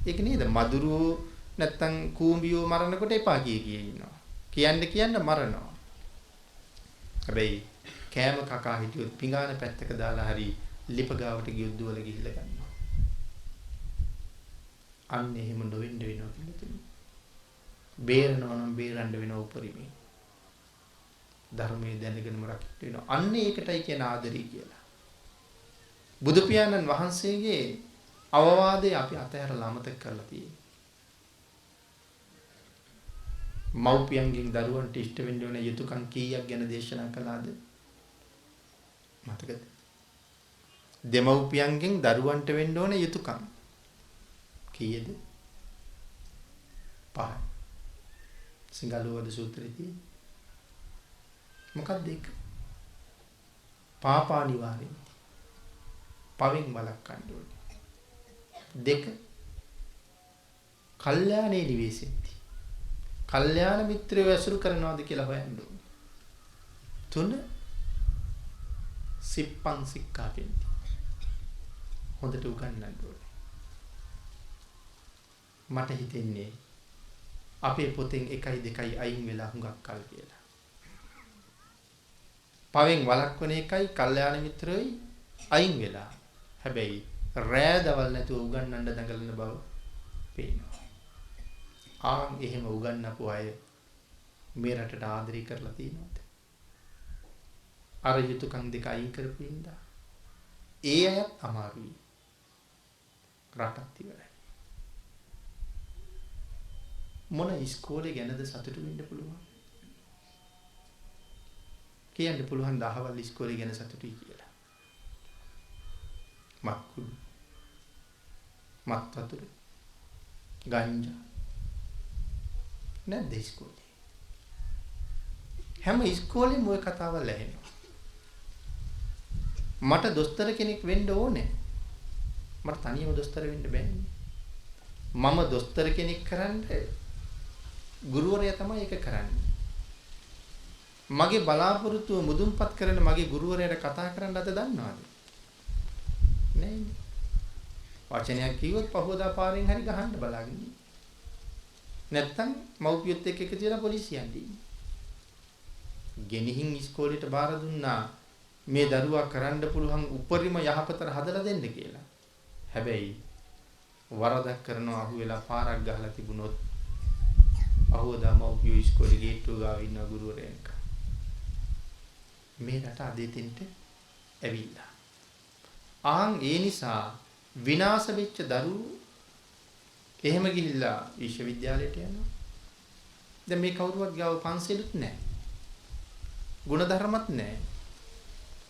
ඒක නේද? මදුරුවෝ නැත්තම් කූඹියෝ මරනකොට එපා කිය ඉන්නවා. කියන්න මරනවා. හැබැයි කෑම කකා හිටියොත් පිඟාන පැත්තක දාලා හරි ලිප ගාවට ගියොත් දුවල ගිහිල්ලා ගන්නවා. අන්න එහෙම නොවෙන්න වෙනවා කියලා. බේරනවා නම් බේරන්න වෙනවා උපරිමයෙන්. ධර්මයේ දැනගෙනම රකින්න වෙනවා. අන්න ඒකටයි කියන ආදරය කියලා. බුදු පියාණන් වහන්සේගේ අවවාදේ අපි අතහැරලා අමතක කරලා තියෙනවා. මව්පියන්ගෙන් දරුවන්ට ඉෂ්ට වෙන්න ඕන යුතුයකම් කීයක් ගැන දේශනා කළාද? මතකද? දෙමව්පියන්ගෙන් දරුවන්ට වෙන්න ඕන යුතුයකම් කීයද? 5. සිංහලවද සූත්‍රයේදී මොකක්ද ඒක? පාපා නිවාරණය. පවෙන් වළක්වන්න ඕනේ. 2. කල්යාණේ නිවේසෙtti. කල්යාණ මිත්‍රයෝ ඇසුරු කරනවාද කියලා හොයන්න ඕනේ. 3. සිප්පං සික්ඛාපෙන්ති. හොඳට උගන්වන්න ඕනේ. මට හිතෙන්නේ අපේ පොතෙන් 1 2 අයින් වෙලා හුඟක් කල් කියලා. පවෙන් වළක්වන එකයි කල්යාණ මිත්‍රයෝයි අයින් වෙලා. හැබැයි රෑ දවල් නැතුව උගන්වන්න දඟලන බව පේනවා. එහෙම උගන්වපු අය මේ රටට ආදරය කරලා තියෙනවද? අර යුතුයකම් දෙක අයින් කරපු ඉඳා ඒ අයත් අමාරුයි. රටත් ඉවරයි. මොන ඉස්කෝලේ ගැනද සතුටු වෙන්න පුළුවන්? කියන්න පුළුවන් දහවල් ඉස්කෝලේ ගැන සතුටුයි කියලා. මත්කුඩු, මත් වතුර, ගංජා නැද්ද ඉස්කෝලේ? හැම ඉස්කෝලේම ওই කතාවල් ඇහෙනවා. මට දොස්තර කෙනෙක් වෙන්න ඕනේ. මට තනියම දොස්තර වෙන්න බෑනේ. මම දොස්තර කෙනෙක් කරන්න ගුරුවරයා තමයි ඒක කරන්නේ. මගේ බලාපොරොත්තුව මුදුන්පත් කරන මගේ ගුරුවරයාට කතා කරන්න අද දන්නවද? නෑ. වචනයක් කිව්වොත් පහවදා පාරෙන් හරි ගහන්න බලාගෙන. නැත්තම් මව්පියොත් එක්ක එකතු වෙලා පොලිසියෙන් ඉන්නේ. ගෙනිහින් ඉස්කෝලේට බාර දුන්නා මේ දරුවා කරන්න පුළුවන් උපරිම යහපතට හදලා දෙන්න කියලා. හැබැයි වරදක් කරනවා අහුවෙලා පාරක් ගහලා තිබුණොත් අහුවදා මව්පියෝ ඉස්කෝලේ ගේට්ටුව ගාව ඉන්න ගුරුවරයෙක්. මේ රට අදෙතින්ට ඇවිල්ලා. ඒ නිසා විනාශ වෙච්ච දරුවෝ එහෙම ගිහිල්ලා විශ්වවිද්‍යාලයට යනවා. දැන් මේ කවුරුවත් ගාව පන්සලුත් නැහැ. ගුණධර්මත් නැහැ.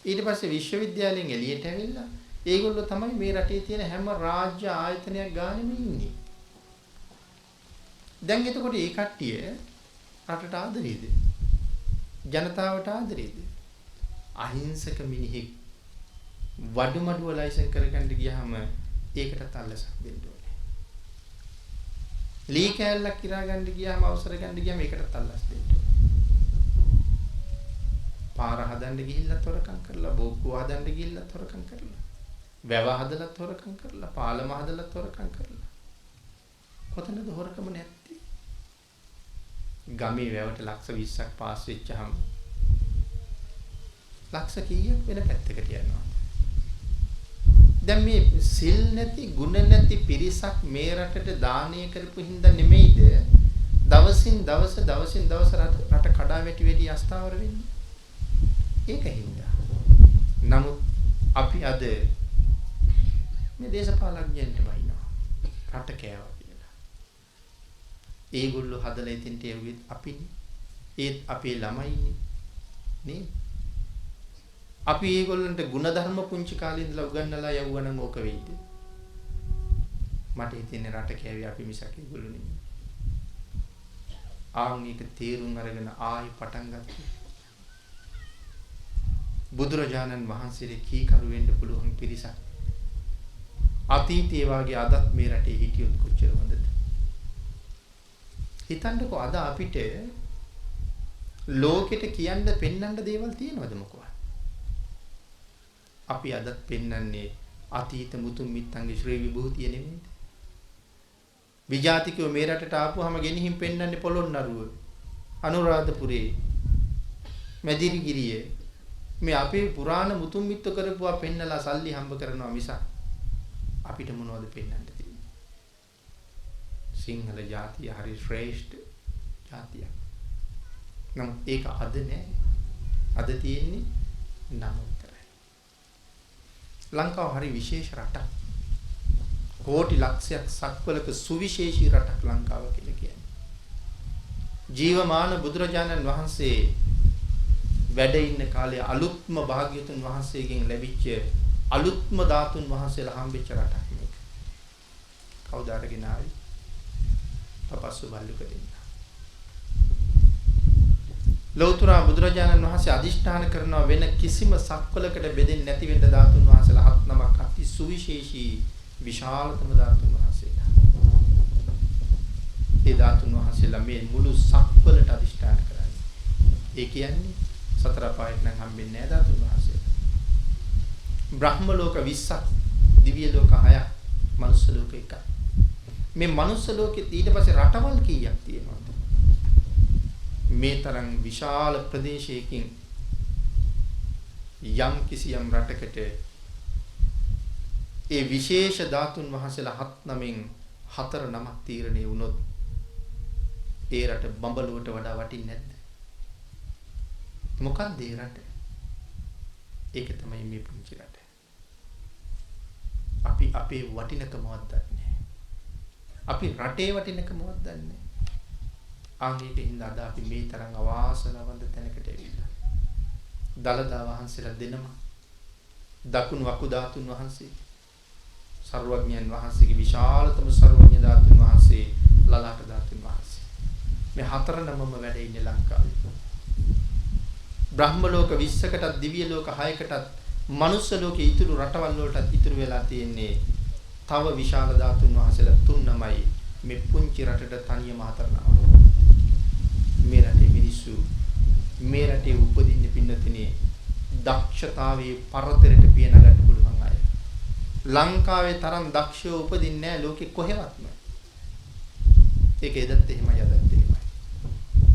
ඊට පස්සේ විශ්වවිද්‍යාලයෙන් එළියට ඇවිල්ලා ඒගොල්ලෝ තමයි මේ රටේ තියෙන හැම රාජ්‍ය ආයතනයක් ගානෙම ඉන්නේ. දැන් එතකොට මේ කට්ටිය රටට ආදරේද? ජනතාවට ආදරේද? අහිංසක මිනිහෙක් වඩු මඩුව ලයිසන් කරගන්න ගියාම ඒකට තල්ලසක් දෙන්න ඕනේ. ලී කෑල්ලක් කිරා ගන්න ගියාම අවසර ගන්න ගියාම ඒකට තල්ලස් දෙන්න ඕනේ. පාර හදන්න ගිහිල්ලා තොරකම් කරලා, බෝක්කුව හදන්න ගිහිල්ලා තොරකම් කරලා, වැව හදලා තොරකම් කරලා, පාලම හදලා තොරකම් කරලා. කොතනද හොරකම නැත්තේ? ගමේ වැවට ලක්ෂ 20ක් පාස් වෙච්චාම ලක්ෂ කීයක් වෙන පැත්තකට යනවා. දැන් මේ සිල් නැති, ගුණ නැති පිරිසක් මේ රටට දානය කරපු හින්දා නෙමෙයිද දවසින් දවස රට කඩා වැටි අස්ථාවර වෙන්නේ? ඒකින්ද. නමුත් අපි අද මේ දේශපාලඥයන්ට වයින්නවා රට කෑවා කියලා. ඒගොල්ලෝ හදලා ඉතින්ට එව්වෙත් අපිනේ. ඒත් අපේ ළමයිනේ නේ. අපි ඒගොල්ලන්ට ಗುಣධර්ම පුංචි කාලේ ඉඳලා උගන්වලා යවුවනම් ඕක වෙයිද? මට හිතෙන්නේ රට කෑවේ අපි මිසක් ඒගොල්ලෝ නෙමෙයි. මේක තේරුම් අරගෙන ආයි පටන් ගත්තා. බුදුරජාණන් වහන්සේගේ කීකරු වෙන්න පුළුවන් පිරිසක් අතීතයේ වාගේ අදත් මේ රටේ හිටියොත් කොච්චර හොඳද? හිතන්නකෝ අද අපිට ලෝකෙට කියන්න පෙන්වන්න දේවල් තියෙනවද මොකවත්? අපි අදත් පෙන්වන්නේ අතීත මුතුන් මිත්තන්ගේ ශ්‍රී විභූතිය නෙමෙයිද? විජාතිකයෝ මේ රටට ආපුවාම ගෙනිහින් පෙන්වන්නේ පොළොන්නරුව, අනුරාධපුරේ, මැදිරිගිරිය. මේ අපේ පුරාණ මුතුන් මිත්තු කරපුවා පෙන්නලා සල්ලි හම්බ කරනවා මිසක් අපිට මොනවද පෙන්වන්න තියෙන්නේ? සිංහල ජාතිය හරි ශ්‍රේෂ්ඨ ජාතියක්. නමුත් ඒක අද නෑ. අද තියෙන්නේ නම විතරයි. ලංකාව හරි විශේෂ රටක්. කෝටි ලක්ෂයක් සක්වලක සුවිශේෂී රටක් ලංකාව කියලා කියන්නේ. ජීවමාන බුදුරජාණන් වහන්සේ වැඩ ඉන්න කාලේ අලුත්ම භාග්‍යතුන් වහන්සේගෙන් ලැබිච්ච අලුත්ම ධාතුන් වහන්සේලා හම්බෙච්ච රටක් මේක. කවුද අරගෙන ආවේ? පපස්සු බල්ලුක දෙන්න. ලෞතර බුදුරජාණන් වහන්සේ අදිෂ්ඨාන කරනවා වෙන කිසිම සක්වලකට බෙදෙන්නේ නැති වෙන්න ධාතුන් වහන්සේලා හත් නමක් අති සුවිශේෂී විශාලතම ධාතුන් වහන්සේලා. ඒ ධාතුන් වහන්සේලා මේ මුළු සක්වලට අදිෂ්ඨාන කරන්නේ. ඒ කියන්නේ සතර පායට නම් හම්බෙන්නේ නැහැ ධාතුන් වහන්සේලා. බ්‍රහ්ම ලෝක 20ක්, දිව්‍ය ලෝක 6ක්, මනුස්ස ලෝක 1ක්. මේ මනුස්ස ලෝකෙ ඊට පස්සේ රටවල් කීයක් තියෙනවද? මේ තරම් විශාල ප්‍රදේශයකින් යම් කිසියම් රටකට ඒ විශේෂ ධාතුන් වහන්සේලා 7 නමක් තීරණය වුණොත් ඒ රට බඹලුවට වඩා වටින්නේ නැද්ද? මොකක්ද ඒ රට? ඒක තමයි මේ පුංචි රට. අපි අපේ වටිනකමවත් දන්නේ. අපි රටේ වටිනකමවත් දන්නේ. ආන්ගේකින් අද අපි මේ තරම් අවාසනාවන්ත තැනකට ඇවිල්ලා. දලදා වහන්සේලා දෙනම දකුණු වකු ධාතුන් වහන්සේ සර්වඥයන් වහන්සේගේ විශාලතම සර්වඥ ධාතුන් වහන්සේ ලලාට ධාතුන් වහන්සේ මේ 4 නමම වැඩ ඉන්නේ ලංකාවේ. බ්‍රහ්ම ලෝක 20කටත් දිව්‍ය ලෝක 6කටත් මනුස්ස ලෝකේ ඉතුරු රටවල් වලටත් ඉතුරු වෙලා තියෙන්නේ තව විශාල ධාතුන් වහන්සේලා 3 නමයි මේ පුංචි රටට තනියම 4 නම. මේ රටේ මිනිස්සු මේ රටේ උපදින්න පින්නතිනේ දක්ෂතාවයේ පරතරයට පියන ගන්න පුළුවන් අය. ලංකාවේ තරම් දක්ෂයෝ උපදින්නේ නැහැ ලෝකෙ කොහෙවත්ම. ඒක එදත් එහෙමයි අදත් එහෙමයි.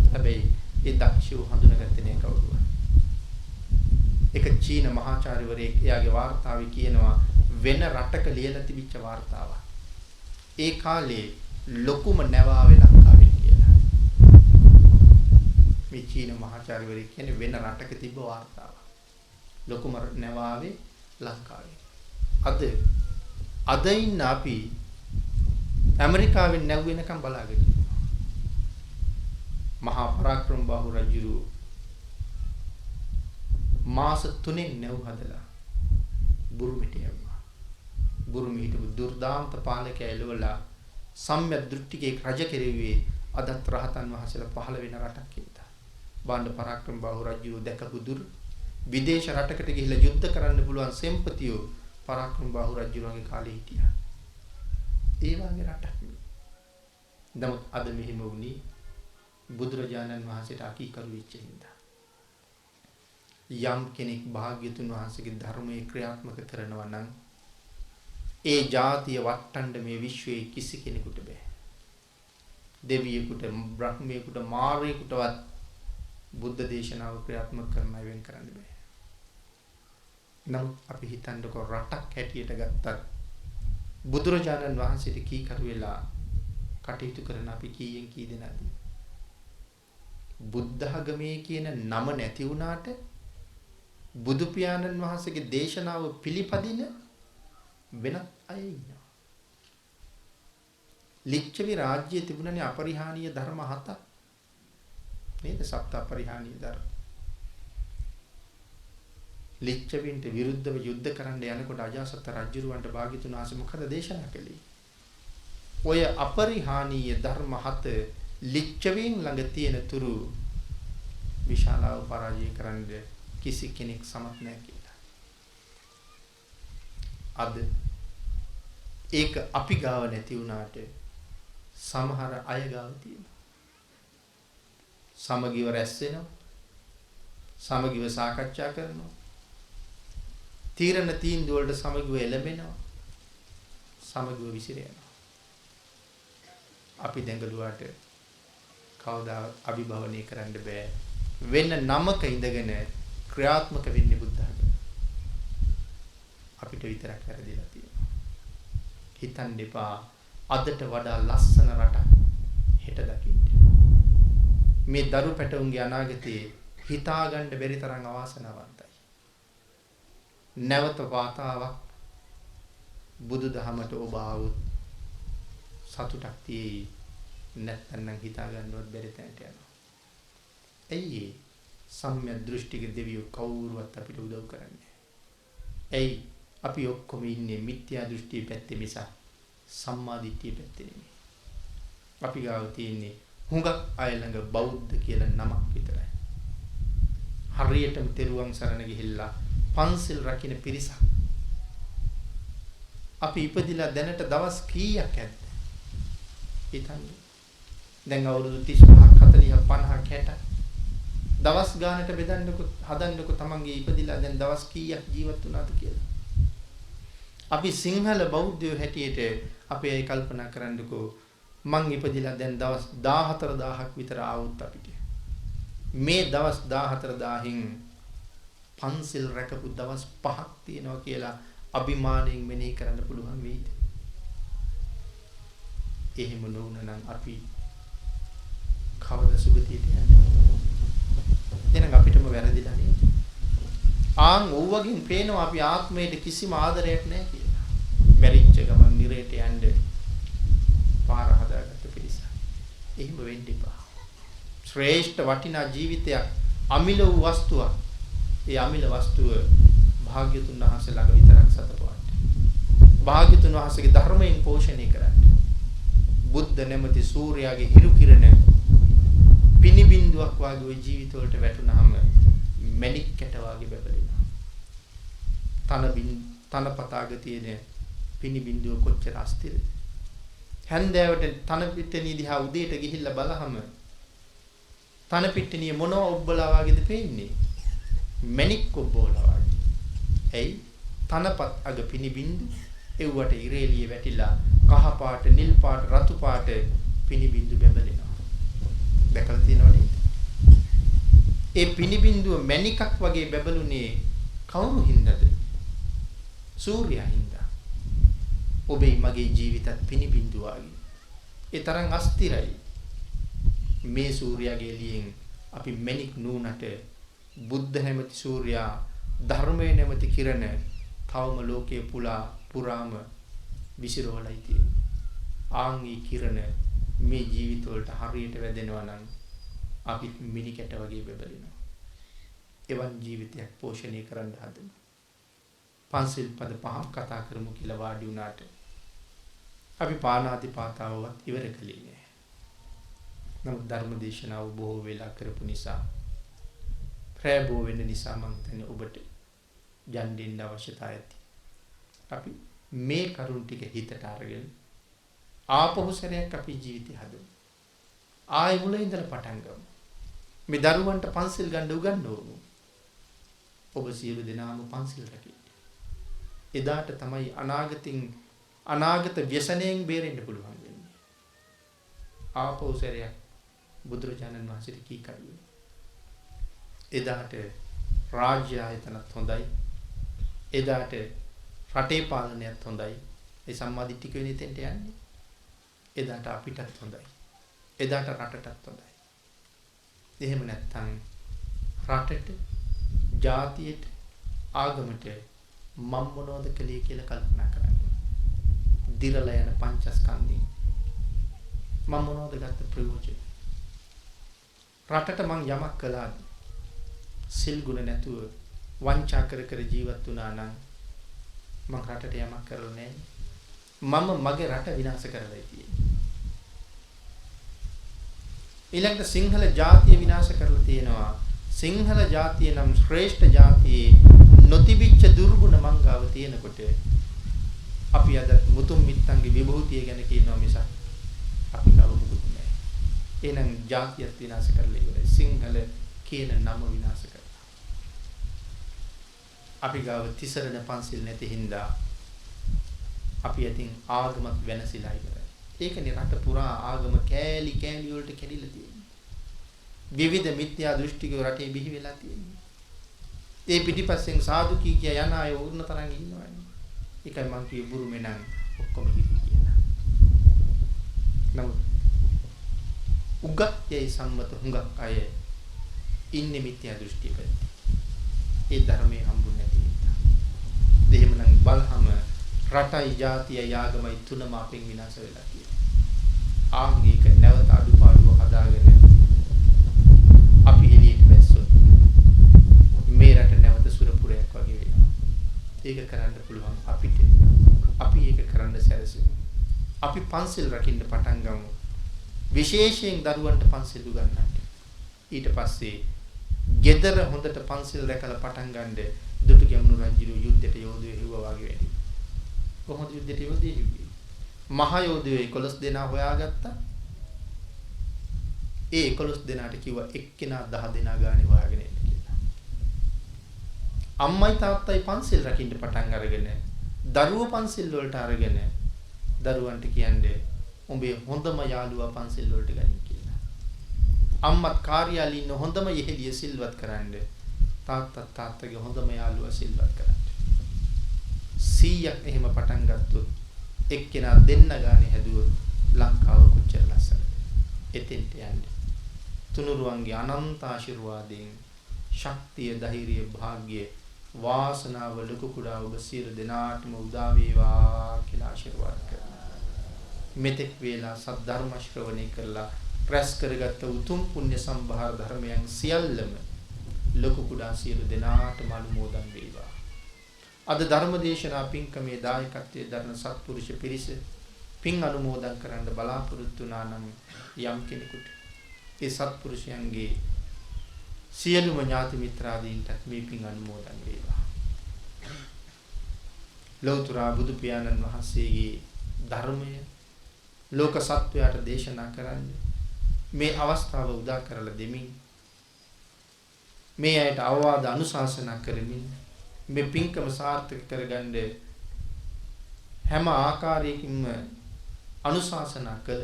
හැබැයි ඒ දක්ෂයෝ හඳුනාගත්තේ නැහැ කවුරුවත්. ඒක චීන මහාචාර්යවරයෙක් එයාගේ වාර්තාවේ කියනවා වෙන රටක ලියලා තිබිච්ච වාර්තාවක්. ඒ කාලේ ලොකුම නැවාවේ ලංකාවේ කියලා. මේ චීන මහාචාර්යවරයෙක් කියන්නේ වෙන රටක තිබ්බ වාර්තාවක්. ලොකුම නැවාවේ ලංකාවේ. අද ඉන්න අපි ඇමරිකාවෙන් නැව් වෙනකම් බලාගෙන ඉන්නවා. මහා පරාක්‍රම බාහු රජු මාස 3න් නැව් හදලා බුරුමිට යවුවා. බුරුමි හිටපු දුර්දාන්ත පාලකයා එළවලා සම්‍යක් දෘෂ්ටිකේ රජ කෙරෙව්වේ අදත් රහතන් වහන්සේලා පහළ වෙන රටක් කියලා. බාණ්ඩ පරාක්‍රම බාහු රජු දැකපු දුර විදේශ රටකට ගිහිල්ලා යුද්ධ කරන්න පුළුවන් සෙම්පතියෝ පරාක්‍රම බාහු රජුගේ කාලේ හිටියා. ඒ වගේ රටක්. නමුත් අද මෙහෙම වුණේ බුදුරජාණන් වහන්සේට අකීකරු වෙච්ච හින්දා. යම් කෙනෙක් භාග්‍යතුන් වහන්සේගේ ධර්මයේ ක්‍රියාත්මක කරනවා නම් ඒ ජාතිය වටන්න මේ විශ්වයේ කිසි කෙනෙකුට බෑ. දෙවියෙකුට, බ්‍රහ්මයෙකුට, මාරයෙකුටවත් බුද්ධ දේශනාව ක්‍රියාත්මක කරන්න වෙන් කරන්න බෑ. නමුත් අපි හිතන්නකො රටක් හැටියට ගත්තත් බුදුරජාණන් වහන්සේට කීකරු වෙලා කටයුතු කරන අපි කීයෙන් කී දෙනාද? බුද්ධ ආගමේ කියන නම නැති වුණාට බුදු පියාණන් වහන්සේගේ දේශනාව පිළිපදින වෙනත් අය ඉන්නවා. ලිච්ඡවි රාජ්‍යයේ තිබුණනේ අපරිහානීය ධර්ම 7ක්. නේද? සප්ත අපරිහානීය ධර්ම. ලිච්ඡවින්ට විරුද්ධව යුද්ධ කරන්න යනකොට අජාසත් රජුරවන්ට භාග්‍යතුන් වහන්සේ මොකද දේශනා කළේ? ඔය අපරිහානීය ධර්ම 7 ලිච්ඡවීන් ළඟ තියෙන තුරු විශාලව පරාජය කරන්න කිසි කෙනෙක් සමත් නැහැ කියලා. අද ඒක අපි ගාව නැති වුණාට සමහර අය ගාව තියෙනවා. සමගිව රැස් වෙනවා. සමගිව සාකච්ඡා කරනවා. තීරණ තීන්දුව වලට සමගිව එළඹෙනවා. සමගිව විසිරෙනවා. අපි දැඟලුවාට කවදා අභිභවනය කරන්න බෑ. වෙන නමක ඉඳගෙන ක්‍රියාත්මක වෙන්නේ බුද්ධ ධර්මය. අපිට විතරක් වැරදිලා තියෙනවා. හිතන්න එපා අදට වඩා ලස්සන රටක් හෙට දකින්න. මේ දරු පැටවුන්ගේ අනාගතයේ හිතාගන්න බැරි තරම් අවාසනාවන්තයි. නැවත වාතාවක් බුදුදහමට ඔබ ආවොත් සතුටක් තියෙයි. නැත්නම් හිතාගන්නවත් බැරි තැනට යනවා. ඇයි සම්‍යක් දෘෂ්ටික දෙවියෝ කවුරුවත් අපිට උදව් කරන්නේ? ඇයි අපි ඔක්කොම ඉන්නේ මිත්‍යා දෘෂ්ටිය පැත්තේ මිස සම්මා දිට්ඨිය පැත්තේ නෙමෙයි. අපි ගාව තියෙන්නේ හුඟක් අය ළඟ බෞද්ධ කියලා නමක් විතරයි. හරියටම තෙරුවන් සරණ ගිහිල්ලා පන්සිල් රකින්න පිරිසක්. අපි ඉපදිලා දැනට දවස් කීයක් ඇද්ද? හිතන්න. දැන් අවුරුදු 35ක් 40ක් 50ක් 60ක් දවස් ගානට බෙදන්නකො හදන්නකො තමන්ගේ ඉපදිලා දැන් දවස් කීයක් ජීවත් වුණාද කියලා. අපි සිංහල බෞද්ධයෝ හැටියට අපි ඒ කල්පනා කරන්නකෝ මං ඉපදිලා දැන් දවස් 14000ක් විතර ආවොත් අපිට මේ දවස් 14000න් පන්සිල් රැකපු දවස් 5ක් තියෙනවා කියලා අභිමාණයෙන් මෙනෙහි කරන්න පුළුවන් වෙයිද? එහෙම නොවුනනම් අපි කවද සුගතියට යන්නේ? එහෙනම් අපිටම වැරදිලා නේද? ඕවගෙන් පේනවා අපි ආත්මයට කිසිම ආදරයක් නැහැ කියලා. මැරිච්ච ගමන් නිරේට යන්න පාර හදාගත්ත පිරිස. එහෙම වෙන්න එපා. ශ්‍රේෂ්ඨ වටිනා ජීවිතයක් අමිල වූ වස්තුවක්. ඒ අමිල වස්තුව භාග්‍යතුන් වහන්සේ ළඟ විතරක් සතපවන්න. භාග්‍යතුන් වහන්සේගේ ධර්මයෙන් පෝෂණය කරන්න. බුද්ධ නැමැති සූර්යාගේ හිරු කිරණ පිනිබින්දුවක් වාගේ ওই ජීවිත වලට වැටුනහම මැණික් කැට වාගේ බබලෙනවා. තන පතාග තියෙන පිනිබින්දුව කොච්චර අස්තිරද? හැන්දෑවට තන පිට්ටනිය දිහා උදේට ගිහිල්ලා බලහම තන පිට්ටනිය මොනව ඔබ්බලා වාගේද පේන්නේ? මැණික් ඔබ්බෝලා වාගේ. එයි තනපත් අග පිනිබින්දු එව්වට ඉරේලිය වැටිලා කහ පාට, නිල් පාට, රතු පාට පිනිබින්දු බබලෙනවා. දැකලා තියෙනවනේ. ඒ පිනිබින්දුව මැණිකක් වගේ බබළුනේ කවුරු හින්දාද? සූර්යයා හින්දා. ඔබේ මගේ ජීවිතත් පිනිබින්දුව වගේ. ඒ තරම් අස්තිරයි. මේ සූර්යාගේ එළියෙන් අපි මැණික් නූනට බුද්ධ නැමැති සූර්යා ධර්මයේ නැමැති කිරණ තවම ලෝකයේ පුරාම විසිරවලයි තියෙන්නේ. ආන්ගේ කිරණ මේ ජීවිත වලට හරියට වැදෙනවා නම් අපි මිනිකැට වගේ බබලෙනවා. එවන් ජීවිතයක් පෝෂණය කරන්න හදමු. පන්සිල් පද පහක් කතා කරමු කියලා වාඩි වුණාට අපි පාණාතිපාතාවවත් ඉවර කළේ නෑ. නමුත් ධර්ම දේශනාව බොහෝ වෙලා කරපු නිසා ප්‍රයබෝ වෙන නිසා මම හිතන්නේ ඔබට යන්න අවශ්‍යතාවය ඇති. අපි මේ කරුණ ටික හිතට අරගෙන ආපහු සැරයක් අපි ජීවිතය හදමු. ආයෙ මුල ඉඳලා පටන් ගමු. මේ දරුවන්ට පන්සිල් ගන්න උගන්වමු. ඔබ සියලු දෙනාම පන්සිල් රැකගන්න. එදාට තමයි අනාගත ව්‍යසනයෙන් බේරෙන්න පුළුවන් වෙන්නේ. ආපහු සැරයක් බුදුරජාණන් වහන්සේට කී කරුවේ. එදාට රාජ්‍ය ආයතනත් හොඳයි. එදාට රටේ පාලනයත් හොඳයි. ඒ සම්මාදිට්ඨික වෙන තැනට යන්නේ. එදාට අපිටත් හොඳයි. එදාට රටටත් හොඳයි. එහෙම නැත්නම් රටට, ජාතියට, ආගමට මම මොනවද කළේ කියලා කල්පනා කරන්න. දිරලා යන පංචස්කන්ධේ මම මොනවද ගත්ත ප්‍රයෝජන? රටට මං යමක් කළාද? සිල් ගුණ නැතුව වංචා කර ජීවත් වුණා නම් මං රටට යමක් කරලා නැහැ. මම මගේ රට විනාශ කරලා තියෙන්නේ. ඊළඟට සිංහල ජාතිය විනාශ කරලා තියෙනවා. සිංහල ජාතිය නම් ශ්‍රේෂ්ඨ ජාතියේ නොතිබිච්ච දුර්ගුණ මංගාව තියෙනකොට අපි අද මුතුන් මිත්තන්ගේ විභූතිය ගැන කියනවා මිසක් අපි කවුරුත් නැහැ. එහෙනම් ජාතියත් විනාශ කරලා ඉවරයි. සිංහල කියන නම විනාශ කරලා. අපි ගාව තිසරණ පන්සිල් නැති හින්දා අපි අතින් ආගමක් වෙනසිලා ඉවරයි. ඒකනේ රට පුරා ආගම කෑලි වලට කැඩිලා තියෙන්නේ. විවිධ මිත්‍යා දෘෂ්ටිකව රටේ බිහි වෙලා තියෙන්නේ. ඒ පිටිපස්සෙන් සාදු කිය යන අය වුණ තරම් ඉන්නවනේ. ඒකයි මං කියේ බුරුමේ නම් ඔක්කොම හිටි කියලා. නමුත් උගත්යයි සම්මත හුඟක් අය ඉන්නේ මිත්‍යා දෘෂ්ටි පැත්තේ. ඒ ධර්මයේ හම්බුනේ නැති නිසා. එහෙමනම් බලහම රටයි ජාතියයි ආගමයි තුනම අපෙන් විනාශ වෙලා තියෙනවා. ආංගික නැවත අඩුපාඩුව හදාගෙන අපි එළියට බැස්සොත් මේ රට නැවත සුරපුරයක් වගේ වෙනවා. ඒක කරන්න පුළුවන් අපිට. අපි ඒක කරන්න සැරසෙමු. අපි පන්සිල් රකින්න පටන් ගමු. විශේෂයෙන් දරුවන්ට පන්සිල් උගන්වන්න. ඊට පස්සේ ගෙදර හොඳට පන්සිල් රැකලා පටන් ගන්න දුටු ගැමුණු රජු යුද්ධයට යෝධයෝ හිව්වා වගේ වැඩි. කොහොමද යුද්ධයට යෝධයෝ හිව්වේ? මහා යෝධයෝ 11 දෙනා හොයාගත්තා. ඒ 11 දෙනාට කිව්වා එක්කෙනා 10 දෙනා ගානේ හොයාගෙන එන්න කියලා. අම්මයි තාත්තයි පන්සිල් රකින්න පටන් අරගෙන දරුවෝ පන්සිල් වලට අරගෙන දරුවන්ට කියන්නේ උඹේ හොඳම යාළුවා පන්සිල් වලට ගනින් කියලා. අම්මත් කාර්යාලේ ඉන්න හොඳම යෙහෙළිය සිල්වත් කරන්න. තාත්තගේ හොඳම යාළුවා සිල්වත් කරන්න. 100ක් එහෙම පටන් ගත්තොත් එක්කෙනා දෙන්න ගානේ හැදුවොත් ලංකාව කොච්චර ලස්සනද? එතෙන්ට යන්නේ. තුනුරුවන්ගේ අනන්ත ආශිර්වාදයෙන් ශක්තිය, ධෛර්යය, භාග්‍ය, වාසනාව ලොකු කුඩා ඔබ සියලු දෙනාටම උදා වේවා කියලා ආශිර්වාද කරනවා. මෙතෙක් වේලා සද්ධර්ම ශ්‍රවණය කරලා ප්‍රස් කරගත් උතුම් පුණ්‍ය සම්භාර ධර්මයන් සියල්ලම ලොකු කුඩා සියලු දෙනාටම අනුමෝදන් වේවා. අද ධර්ම දේශනා පින්කමේ දායකත්වයේ දරන සත්පුරුෂ පිරිස පින් අනුමෝදන් කරන්න බලාපොරොත්තු වුණා නම් යම් කෙනෙකුට ඒ සත්පුරුෂයන්ගේ සියලුම ඥාති මිත්‍රාදීන්ටත් මේ පින් අනුමෝදන් වේවා. ලෞතර බුදු පියාණන් වහන්සේගේ ධර්මය ලෝක සත්වයාට දේශනා කරන්නේ මේ අවස්ථාව උදා කරලා දෙමින් මේ අයට අවවාද අනුශාසනා කරමින් මේ පින්කම සාර්ථක කරගන්න හැම ආකාරයකින්ම අනුශාසනා කළ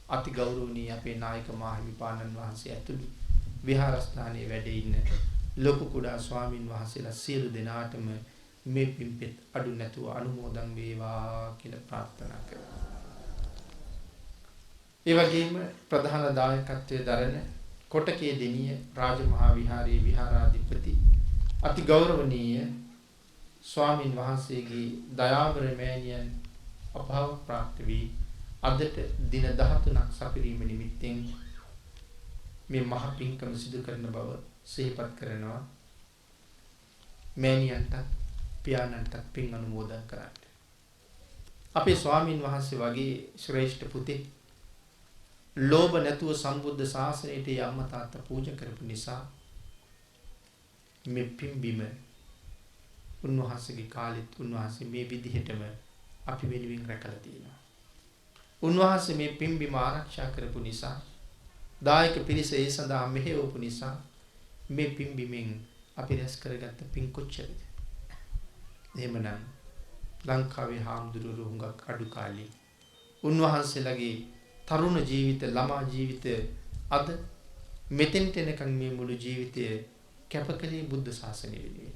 අති ගෞරවනීය අපේ නායක මාහිමිපාණන් වහන්සේ ඇතුළු විහාරස්ථානයේ වැඩ ඉන්න ලොකු කුඩා ස්වාමින් වහන්සේලා සියලු දෙනාටම මේ පින්පෙත් අඩු නැතුව අනුමෝදන් වේවා කියලා ප්‍රාර්ථනා කරනවා. ඒ වගේම ප්‍රධාන දායකත්වයේ දරන කොටකේ දෙනිය රාජමහා විහාරයේ විහාරාධිපති අති ගෞරවනීය ස්වාමින් වහන්සේගේ දයාබර මෑණියන් අභාව ප්‍රාප්ත වී අදට දින 13ක් සපිරීම නිමිත්තෙන් මේ මහ පින්කම සිදු කරන බව සිහිපත් කරනවා. මෑණියන්ට පියාණන්ට පින් අනුමෝදන් කරන්න. අපේ ස්වාමින් වහන්සේ වගේ ශ්‍රේෂ්ඨ පුතේ ලෝභ නැතුව සම්බුද්ධ ශාසනයට යම්ම තාත්තා පූජා කරපු නිසා මේ පින්බිම උන්වහන්සේගේ කාලෙත් උන්වහන්සේ මේ විදිහටම අපි වෙනුවෙන් රැකලා තියෙනවා. උන්වහන්සේ මේ පින්බිම ආරක්ෂා කරපු නිසා දායක පිරිස ඒ සඳහා මෙහෙවපු නිසා මේ පින්බිමෙන් අපි රැස් කරගත්ත පින් කොච්චරද? එහෙමනම් ලංකාවේ හාමුදුරුවෝ හුඟක් අඩු කාලේ උන්වහන්සේලාගේ තරුණ ජීවිත, ළමා ජීවිත අද මෙතෙන්ට එනකන් මේ මුළු ජීවිතය කැපකලේ බුද්ධ ශාසනය වෙනුවෙන්.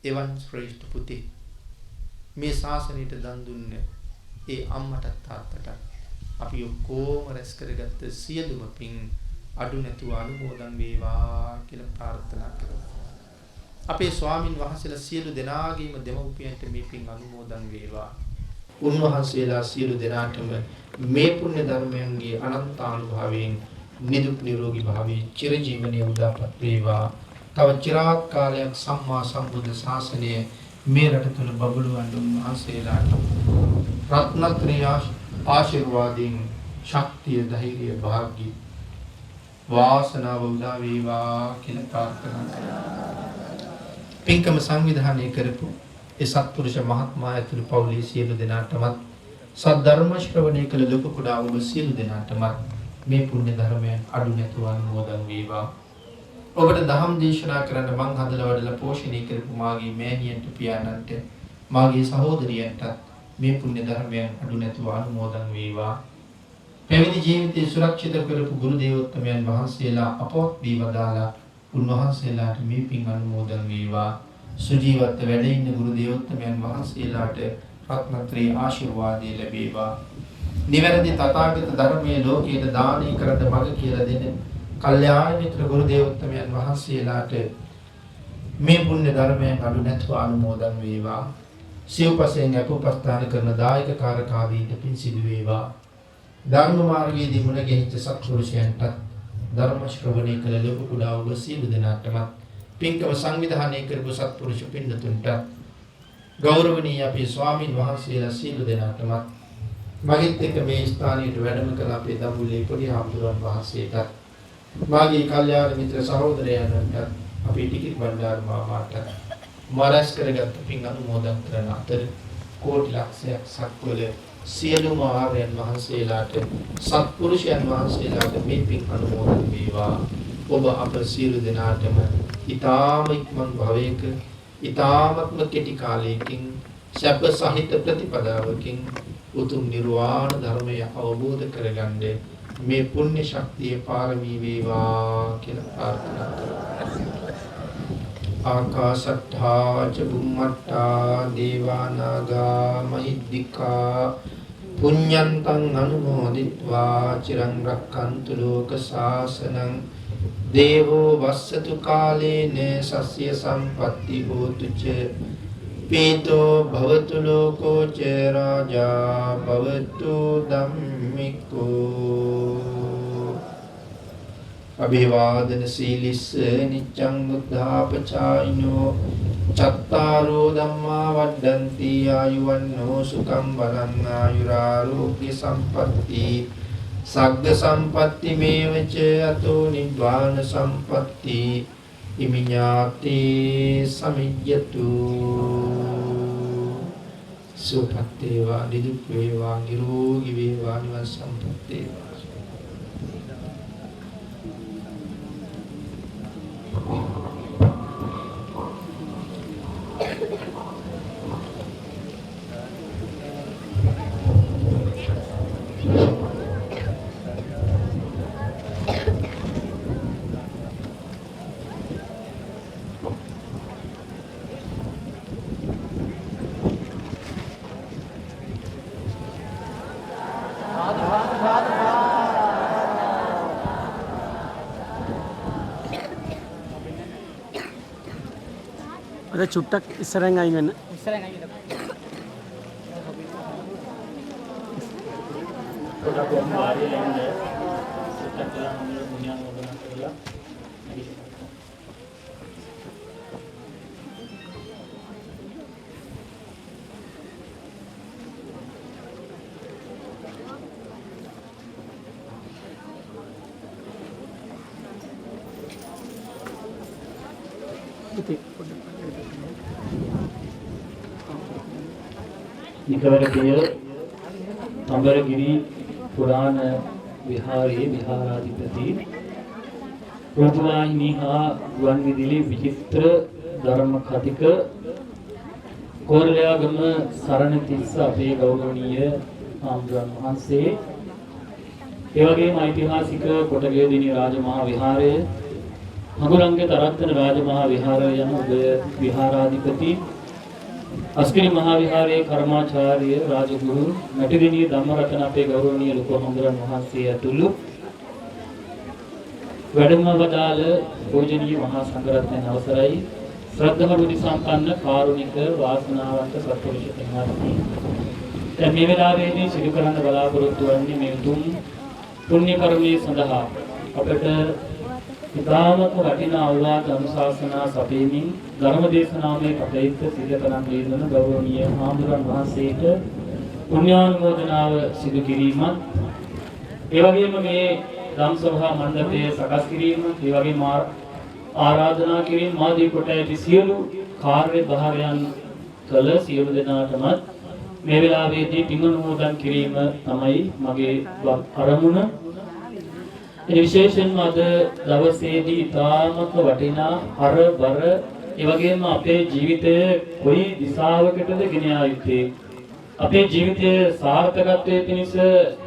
එවන් ශ්‍රේෂ්ඨ පුතේ මේ ශාසනයට දන් දුන්න ඒ අම්මට තාත්තට අපි ඔක්කොම රැස් කරගත්ත සියලුම පින් අඩු නැතුව අනුමෝදන් වේවා කියලා ප්‍රාර්ථනා කරමු. අපේ ස්වාමින් වහන්සේලා සියලු දෙනාගේම දෙමව්පියන්ට මේ පින් අනුමෝදන් වේවා. උන්වහන්සේලා සියලු දෙනාටම මේ පුණ්‍ය ධර්මයන්ගේ අනන්ත අනුභවයෙන් නිදුක් නිරෝගී භාවයේ චිරජීවනයේ උදාපත් වේවා. තව চিරාත් කාලයක් සම්මා සම්බුද්ධ ශාසනය මේ රට තුල බබළුවන් උන්වහන්සේලාට රත්නත්‍රය ආශිර්වාදයෙන් ශක්තිය, ධෛර්යය, භාග්‍ය, වාසනාව උදා වේවා කියලා ප්‍රාර්ථනා කරනවා. පින්කම සංවිධානය කරපු ඒ සත්පුරුෂ මහත්මයා ඇතුළු පවුලේ සියලු දෙනාටමත් සද්ධර්ම ශ්‍රවණය කළ ලොකු කුඩා ඔබ සියලු දෙනාටමත් මේ පුණ්‍ය ධර්මයන් අඩු නැතුව අනුමෝදන් වේවා. ඔබට දහම් දේශනා කරන්න මං හදලා වඩලා පෝෂණය කරපු මාගේ මෑණියන්ට, පියාණන්ට, මාගේ සහෝදරියන්ට මේ පුණ්‍ය ධර්මයන් අඩු නැතුව අනුමෝදන් වේවා. පැවිදි ජීවිතය සුරක්ෂිත කරපු ගුරු දේවෝත්තමයන් වහන්සේලා අපවත් වී වදාලා උන්වහන්සේලාට මේ පින් අනුමෝදන් වේවා. සුජීවත්ව වැඩ ඉන්න ගුරු දේවෝත්තමයන් වහන්සේලාට රත්නත්‍රී ආශිර්වාදය ලැබේවා. නිවැරදි තථාගත ධර්මයේ ලෝකයට දානය කරන්න මඟ කියලා දෙන කල්යාණ මිත්‍ර ගුරු දේවෝත්තමයන් වහන්සේලාට මේ පුණ්‍ය ධර්මයන් අඩු නැතුව අනුමෝදන් වේවා. සිව්පසෙන් අපෝපස්ථාන කරන දායක කාරකාදීන්ට පින් සිදු වේවා. ධර්ම මාර්ගයේදී මුණ ගැහිච්ච සත්පුරුෂයන්ට ධර්ම ශ්‍රවණය කළ ලොකු කුඩා ඔබ සියලු දෙනාටම පින්කම සංවිධානය කරපු සත්පුරුෂ පින්නතුන්ට ගෞරවනීය අපේ ස්වාමින් වහන්සේලා සියලු දෙනාටම මගෙත් එක්ක මේ ස්ථානයට වැඩම කළ අපේ දඹුල්ලේ පොඩි හාමුදුරන් වහන්සේට මාගේ කල්යාණ මිත්‍ර සහෝදරයන්ට අපේ ටිකිත් බණ්ඩාර මාමාට මාරස් කරගත් පින් අනුමෝදන් කරන අතර කෝටි ලක්ෂයක් සක්වල සියලුම ආර්යයන් වහන්සේලාට සත්පුරුෂයන් වහන්සේලාට මේ පින් අනුමෝදන් වේවා. ඔබ අප සියලු දෙනාටම ඊ타ම ඉක්මන් භවයක ඊ타මත්ම කෙටි කාලයකින් සැප සහිත ප්‍රතිපදාවකින් උතුම් නිර්වාණ ධර්මය අවබෝධ කරගන්න මේ පුණ්‍ය ශක්තිය පාරමී වේවා කියලා ප්‍රාර්ථනා කරනවා. ආකාශට්ඨා ච බුම්මට්ඨා දේවා නාග මහිද්దికා පුඤ්ඤන්තං අනුමෝදිත්වා චිරං රක්ඛන්තු ලෝක ශාසනං දේවෝ වස්සතු කාලේන සස්ය සම්පatti හෝතු ච පීතෝ භවතු ලෝකෝ ච රාජා භවතු ධම්මිකෝ අභිවාදන සීලිස්ස නිච්ඡං බුද්ධාපචායිනෝ චත්තාරෝ ධම්මා වඩ්ඩಂತಿ ආයුවන්නෝ සුඛං බලං ආයුරාෝග්‍ය සම්පatti සග්ග සම්පatti මේවච අතෝ නිබ්බාන සම්පatti ඉමිඤාති සමිජ්ජතු සුපත් වේවා නිදුක් වේවා නිරෝගී වේවා නිවන් සම්පත් වේවා. ada cuttak ඉස්සරෙන් අයින් වෙන්න. ඉස්සරෙන් අයින් වෙන්න. පොඩක් වාරිය ලෙන්ද චුට්ටක් කරලා මුනියන් වදන කරලා නිකවරකය අඹරගිරි පුරාණ විහාරයේ විහාරාධිපති රූපවාහිනී හා ගුවන්විදුලි විචිත්‍ර ධර්ම කතික කෝරළයාගම සරණතිස්ස අපේ ගෞරවනීය ආම්දුරන් වහන්සේ ඒ වගේම ඓතිහාසික කොටගේදිනී රාජමහා විහාරය හඟුරංගේ තරත්තන රාජමහා විහාරය යන උභය විහාරාධිපති අස්කිරි මහා විහාරයේ කර්මාචාර්ය රාජගුරු මැටිදිනිය ධම්මරතන අපේ ගෞරවනීය ලොකු හඳුරන් වහන්සේ ඇතුළු වැඩම වදාළ පූජනීය මහා සංඝරත්නයන් අවසරයි ශ්‍රද්ධා බුද්ධ සම්පන්න කාරුණික වාසනාවන්ත සත්පුරුෂ පින්වත්නි දැන් මේ වෙලාවේදී සිදු කරන්න බලාපොරොත්තු වෙන්නේ මේ උතුම් පුණ්‍ය කර්මයේ සඳහා අපට ඉතාමත් වටිනා අවවාද අනුශාසනා සපයමින් ධර්ම දේශනාවේ කටයුත්ත සිදු කරන ලේන ගෞරවනීය ආම්දුරන් වහන්සේට පුණ්‍යානුමෝදනාව සිදු කිරීමත් ඒ වගේම මේ ධම් සභා මණ්ඩපයේ සකස් කිරීම ඒ වගේම ආරාධනා කිරීම ආදී කොට ඇති සියලු කාර්ය භාරයන් කළ සියලු දෙනාටම මේ වෙලාවේදී පින් අනුමෝදන් කිරීම තමයි මගේ අරමුණ. ඒ විශේෂයෙන්ම අද දවසේදී තාමත් වටිනා හරබර ඒ වගේම අපේ ජීවිතය කොයි දිශාවකටද ගෙන යන්නේ අපේ ජීවිතයේ සාර්ථකත්වයේ පිණිස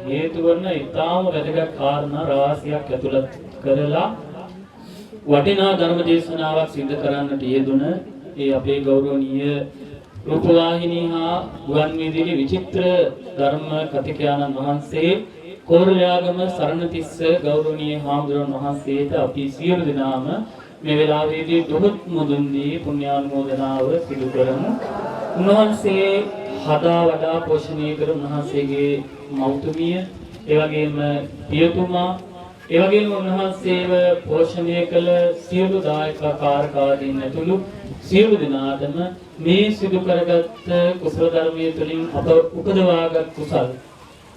හේතු වන ඊටාම වැදගත් කාරණා රාශියක් ඇතුළත් කරලා වටිනා ධර්ම දේශනාවක් සිදු කරන්නට යෙදුන ඒ අපේ ගෞරවනීය රූපවාහිනී හා ගුවන් විදුලි විචිත්‍ර ධර්ම කතිකයන්න් වහන්සේ කෝරළයාගම සරණතිස්ස ගෞරවනීය හාමුදුරන් වහන්සේට අපි සියලු දෙනාම මේ වෙලාවේදී දුහත් මුදුන් දී පුණ්‍යානුමෝදනාව සිදු කරමු. උන්වහන්සේ හදා වඩා පෝෂණය කර උන්වහන්සේගේ මෞතුමිය, ඒ වගේම පියතුමා, ඒ වගේම උන්වහන්සේව පෝෂණය කළ සියලු දායක කාර්යකාරීන් ඇතුළු සියලු දෙනාටම මේ සිදු කරගත් කුසල ධර්මයේ තුලින් අප උපදවාගත් කුසල්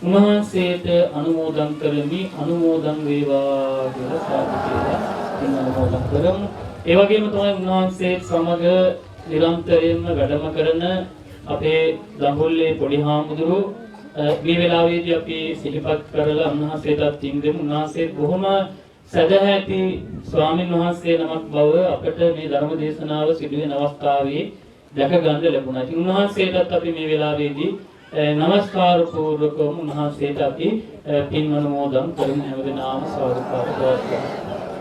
උන්වහන්සේට අනුමෝදන් කරමි. අනුමෝදන් වේවා කියලා සාදු කියලා අනුමෝදන් කරමු. ඒ වගේම තමයි උන්වහන්සේ සමග නිරන්තරයෙන්ම වැඩම කරන අපේ දඹුල්ලේ පොඩි හාමුදුරුවෝ මේ වෙලාවේදී අපි සිහිපත් කරලා උන්වහන්සේටත් පින් දෙමු. උන්වහන්සේ බොහොම සදහැති ස්වාමින් වහන්සේ නමක් බව අපට මේ ධර්ම දේශනාව සිදු වෙන අවස්ථාවේ දැක ගන්න ලැබුණා. ඉතින් උන්වහන්සේටත් අපි මේ වෙලාවේදී නමස්කාර පූර්වකව උන්වහන්සේට අපි පින් අනුමෝදන් කරමු. හැමදෙනාම සාදුකාර කරමු.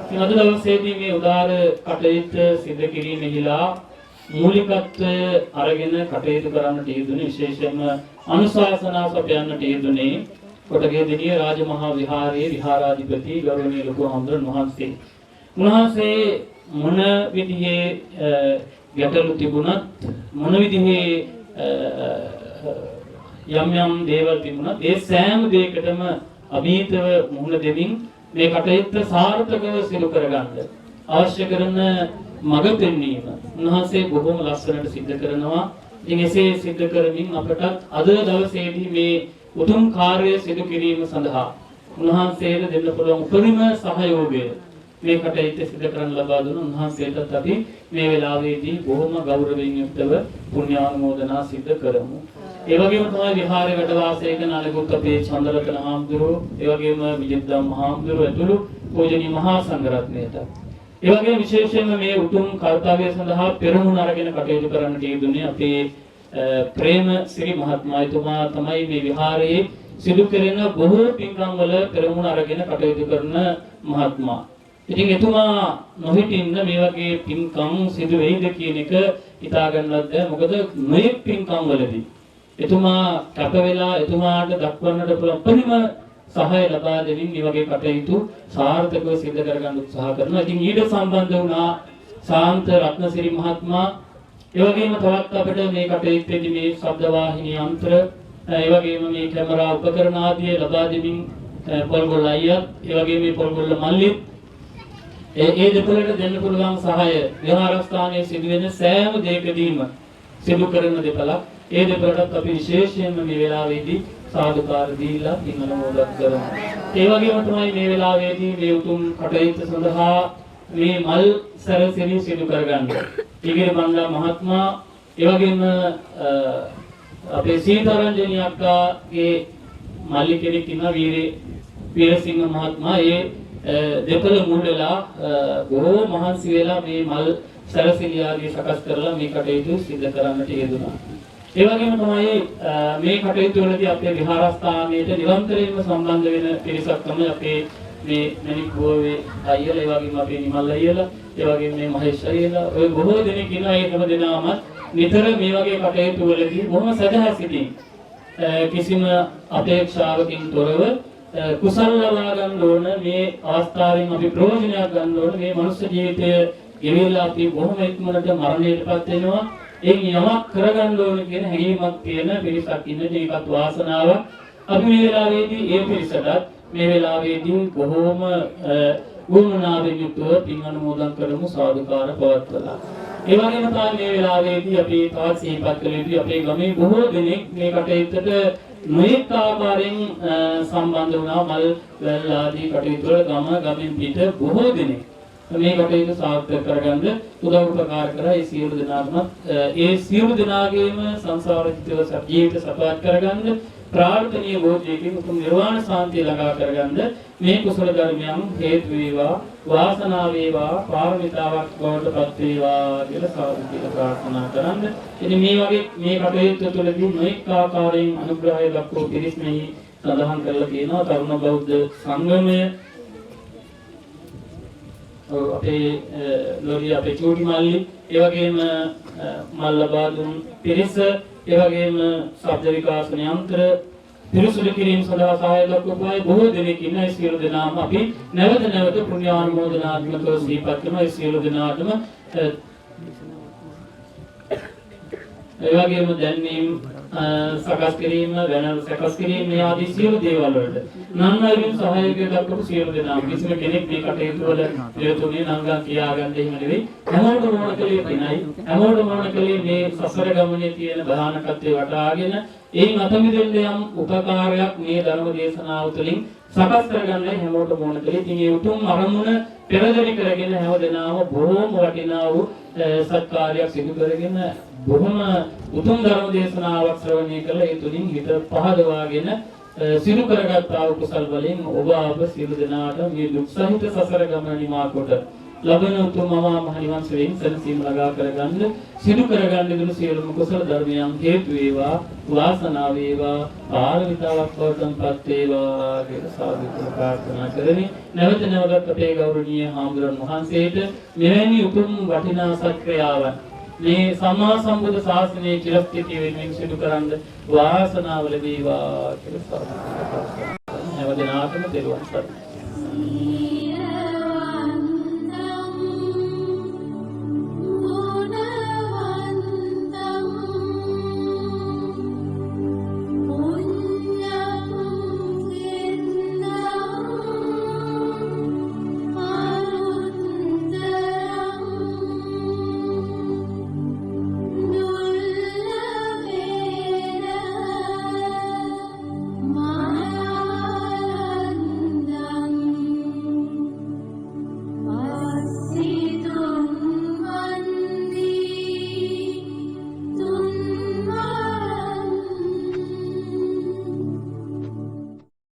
ඉතින් අද දවසේදී මේ උදාර කටයුත්ත සිදු කිරීමෙහිලා මූලිකත්වය අරගෙන කටයුතු කරන්නට යෙදුනේ, විශේෂයෙන්ම අනුශාසනා සපයන්නට යෙදුනේ කොටගේ දිනිය රාජමහා විහාරයේ විහාරාධිපති ගෞරවනීය ලොකු හාමුදුරන් වහන්සේ. උන්වහන්සේ මොන විදිහේ ගැටලු තිබුණත්, මොන විදිහේ යම් යම් දේවල් තිබුණත් ඒ සෑම දෙයකටම අභීතව මුහුණ දෙමින් මේ කටයුත්ත සාර්ථකව සිදු කරගන්න අවශ්‍ය කරන මඟ පෙන්වීම උන්වහන්සේ බොහොම ලස්සනට සිද්ධ කරනවා. ඉතින් එසේ සිද්ධ කරමින් අපට අද දවසේදී මේ උතුම් කාර්යය සිදු කිරීම සඳහා උන්වහන්සේට දෙන්න පුළුවන් උපරිම සහයෝගය මේ කටයුත්ත සිදු කරන්න ලබා දුන උන්වහන්සේටත් අපි මේ වෙලාවේදී බොහොම ගෞරවයෙන් යුක්තව පුණ්‍යානුමෝදනා සිදු කරමු. ඒ වගේම තමයි විහාරයේ වැඩ වාසය කරන අලගොත් අපේ චන්දරතන හාමුදුරුවෝ, ඒ වගේම විජිත්දම් හාමුදුරුවෝ ඇතුළු පූජනීය මහා සංඝරත්නයට, ඒ වගේම විශේෂයෙන්ම මේ උතුම් කර්තව්‍ය සඳහා පෙරමුණ අරගෙන කටයුතු කරන්නට යෙදුනේ අපේ ප්‍රේම සිරි මහත්මයාතුමා තමයි මේ විහාරයේ සිදු කරන බොහෝ පින්කම් වල පෙරමුණ අරගෙන කටයුතු කරන මහත්මයා. ඉතින් එතුමා නොහිටින්න මේ වගේ පින්කම් සිදු වෙයිද කියන එක හිතා ගන්නවත් බැහැ. මොකද මේ පින්කම් වලදී එතුමා කැප වෙලා එතුමාට දක්වන්නට පුළුවන් උපරිම සහාය ලබා දෙමින් මේ වගේ කටයුතු සාර්ථකව සිදු කරගන්න උත්සාහ කරනවා. ඉතින් ඊට සම්බන්ධ වුණා ශාන්ත රත්නසිරි මහත්මයා. ඒ වගේම තවත් අපිට මේ කටයුත්තේදී මේ ශබ්ද වාහිනී යන්ත්‍ර, ඒ වගේම මේ කැමරා උපකරණ ආදී ලබා දෙමින් පොල්ගොල්ල අයියත්, ඒ වගේම මේ පොල්ගොල්ල මල්ලිත් ඒ දෙපළට දෙන්න පුළුවන් සහාය විහාරස්ථානයේ සිදුවෙන සෑම දෙයකදීම සිදු කරන දෙපළක්. ඒ දෙපළටත් අපි විශේෂයෙන්ම මේ වෙලාවේදී සාදුකාර දීලා පින් අනුමෝදන් කරමු. ඒ වගේම තමයි මේ වෙලාවේදී මේ උතුම් කටයුත්ත සඳහා මේ මල් සැරසිලි සිදු කරගන්න ඊගිර මණ්ඩා මහත්මයා, ඒ වගේම අපේ සීතාරංජනී අක්කාගේ මල්ලි කෙනෙක් ඉන්නවා වීරසිංහ මහත්මයා. ඒ දෙපළ මුල් වෙලා බොහෝ මහන්සි වෙලා මේ මල් සැරසිලි ආදී සකස් කරලා මේ කටයුතු සිදු කරන්නට යෙදුණා. ඒ වගේම තමයි මේ කටයුතු වලදී අපේ විහාරස්ථානයේට නිරන්තරයෙන්ම සම්බන්ධ වෙන පිරිසක් තමයි අපේ මේ මණික් බෝවේ අයියලා, ඒ වගේම අපේ නිමල් අයියලා, ඒ වගේම මේ මහේෂ් අයියලා, ඔය බොහෝ දෙනෙක් ඉන්නවා. ඒ හැම දෙනාම නිතර මේ වගේ කටයුතු වලදී බොහොම සදහා සිටින් කිසිම අපේක්ෂාවකින් තොරව කුසල ලබා ගන්න ඕන. මේ අවස්ථාවෙන් අපි ප්‍රයෝජනයක් ගන්න ඕන. මේ මනුෂ්‍ය ජීවිතය ගෙවිලා අපි බොහොම ඉක්මනට මරණයටපත් වෙනවා. ඒ යමක් කරගන්න ඕන කියන හැඟීමක් තියෙන පිරිසක් ඉන්න ඒකත් වාසනාවක්. අපි මේ වෙලාවේදී ඒ පිරිසට මේ වෙලාවේදී බොහෝම වුණාවෙන් යුක්තව පින් අනුමෝදන් කරමු, සාදුකාර පවත්වලා. ඒ වගේම තමයි මේ වෙලාවේදී අපි තවත් සිහිපත් කළ යුතු අපේ ගමේ බොහෝ දෙනෙක් මේ කටයුත්තට නොයෙක් ආකාරයෙන් සම්බන්ධ වුණා. මල් වැල් ආදී කටයුතු වල ගමෙන් පිට බොහෝ දෙනෙක් මේ කටයුතු සාර්ථක කරගන්න උදව් උපකාර කරා. ඒ සියලු දෙනාටම ඒ සියලු දෙනාගේම සංසාර ජීවිත සපවත් කරගන්න ප්‍රාර්ථනීය බෝධියකින් උතුම් නිර්වාණ සාන්තිය ළඟා කරගන්න මේ කුසල ධර්මයන් හේතු වේවා, වාසනාව වේවා, පාරමිතාවක් බවට පත් වේවා කියලා සාදුකිය ප්‍රාර්ථනා කරන්න. ඉතින් මේ වගේ මේ කටයුතු තුළදී නොඑක ආකාරයෙන් අනුග්‍රහය දක්වපු පිරිස් මෙහි සඳහන් කරලා තියෙනවා. තරුණ බෞද්ධ සංගමය අපේ ලොරිය අපේ චූටි මල්ලි ඒ වගේම මල් ලබා දුන් පිරිස ඒ වගේම ශබ්ද විකාශන යන්ත්‍ර පිරිසුදු කිරීම සඳහා සහාය දක්වපු අය බොහෝ දෙනෙක් ඉන්නවා. ඒ සියලු දෙනාම අපි නැවත නැවත පුණ්‍යානුමෝදනාත්මකව සිහිපත් කරනවා. ඒ සියලු දෙනාටම ඒ වගේම දැන්වීම සකස් කිරීම වෙනල් සකස් කිරීම මේ ආදී සියලු දේවල් වලට නන්වයින් සහායකය දක්වපු සියලු දෙනා කිසිම කෙනෙක් මේ කටයුතු වල නිරතුනේ නංගා කියාගන්න එහෙම නෙවෙයි. හැමෝටම ඕන කලේ පිනයි. හැමෝටම ඕන කලේ මේ සසර ගමනේ තියෙන භයානකත්වය වටහාගෙන ඒ මත මිදෙන්න යම් උපකාරයක් මේ ධර්ම දේශනාව තුළින් සකස් කරගන්න හැමෝටම ඕන කලේ. ඉතින් මේ උතුම් අරමුණ පෙරදරි කරගෙන හැම දෙනාම බොහෝම වටිනා වූ සත්කාරයක් සිදු කරගෙන බොහොම උතුම් ධර්ම දේශනාවක් ශ්‍රවණය කළ ඒ තුලින් හිත පහදවාගෙන සිදු කරගත් ආ කුසල් වලින් ඔබ අප සියලු දෙනාට මේ දුක් සහිත සසර ගමන නිමා කොට ලබන උතුම් මහා නිවන් සුවයෙන් සැනසීම ළඟා කරගන්න සිදු කරගන්න දුණු සියලුම කුසල ධර්මයන් හේතු වේවා වාසනාව වේවා පාරමිතාවක් වටන්පත් වේවා කියලා සාදු ප්‍රාර්ථනා කරමි. නැවත නැවතත් අපේ ගෞරවනීය හාමුදුරන් වහන්සේට මෙවැනි උතුම් වටිනා සත්ක්‍රියාවන් මේ සම්මා සම්බුද්ධ ශාසනයේ චිරස්ථිතිය වෙනුවෙන් සිදු කරන්න වාසනාව ලැබේවා කියලා සාදු ප්‍රාර්ථනා කරමි. හැම දිනාටම දරුවන් සරණයි.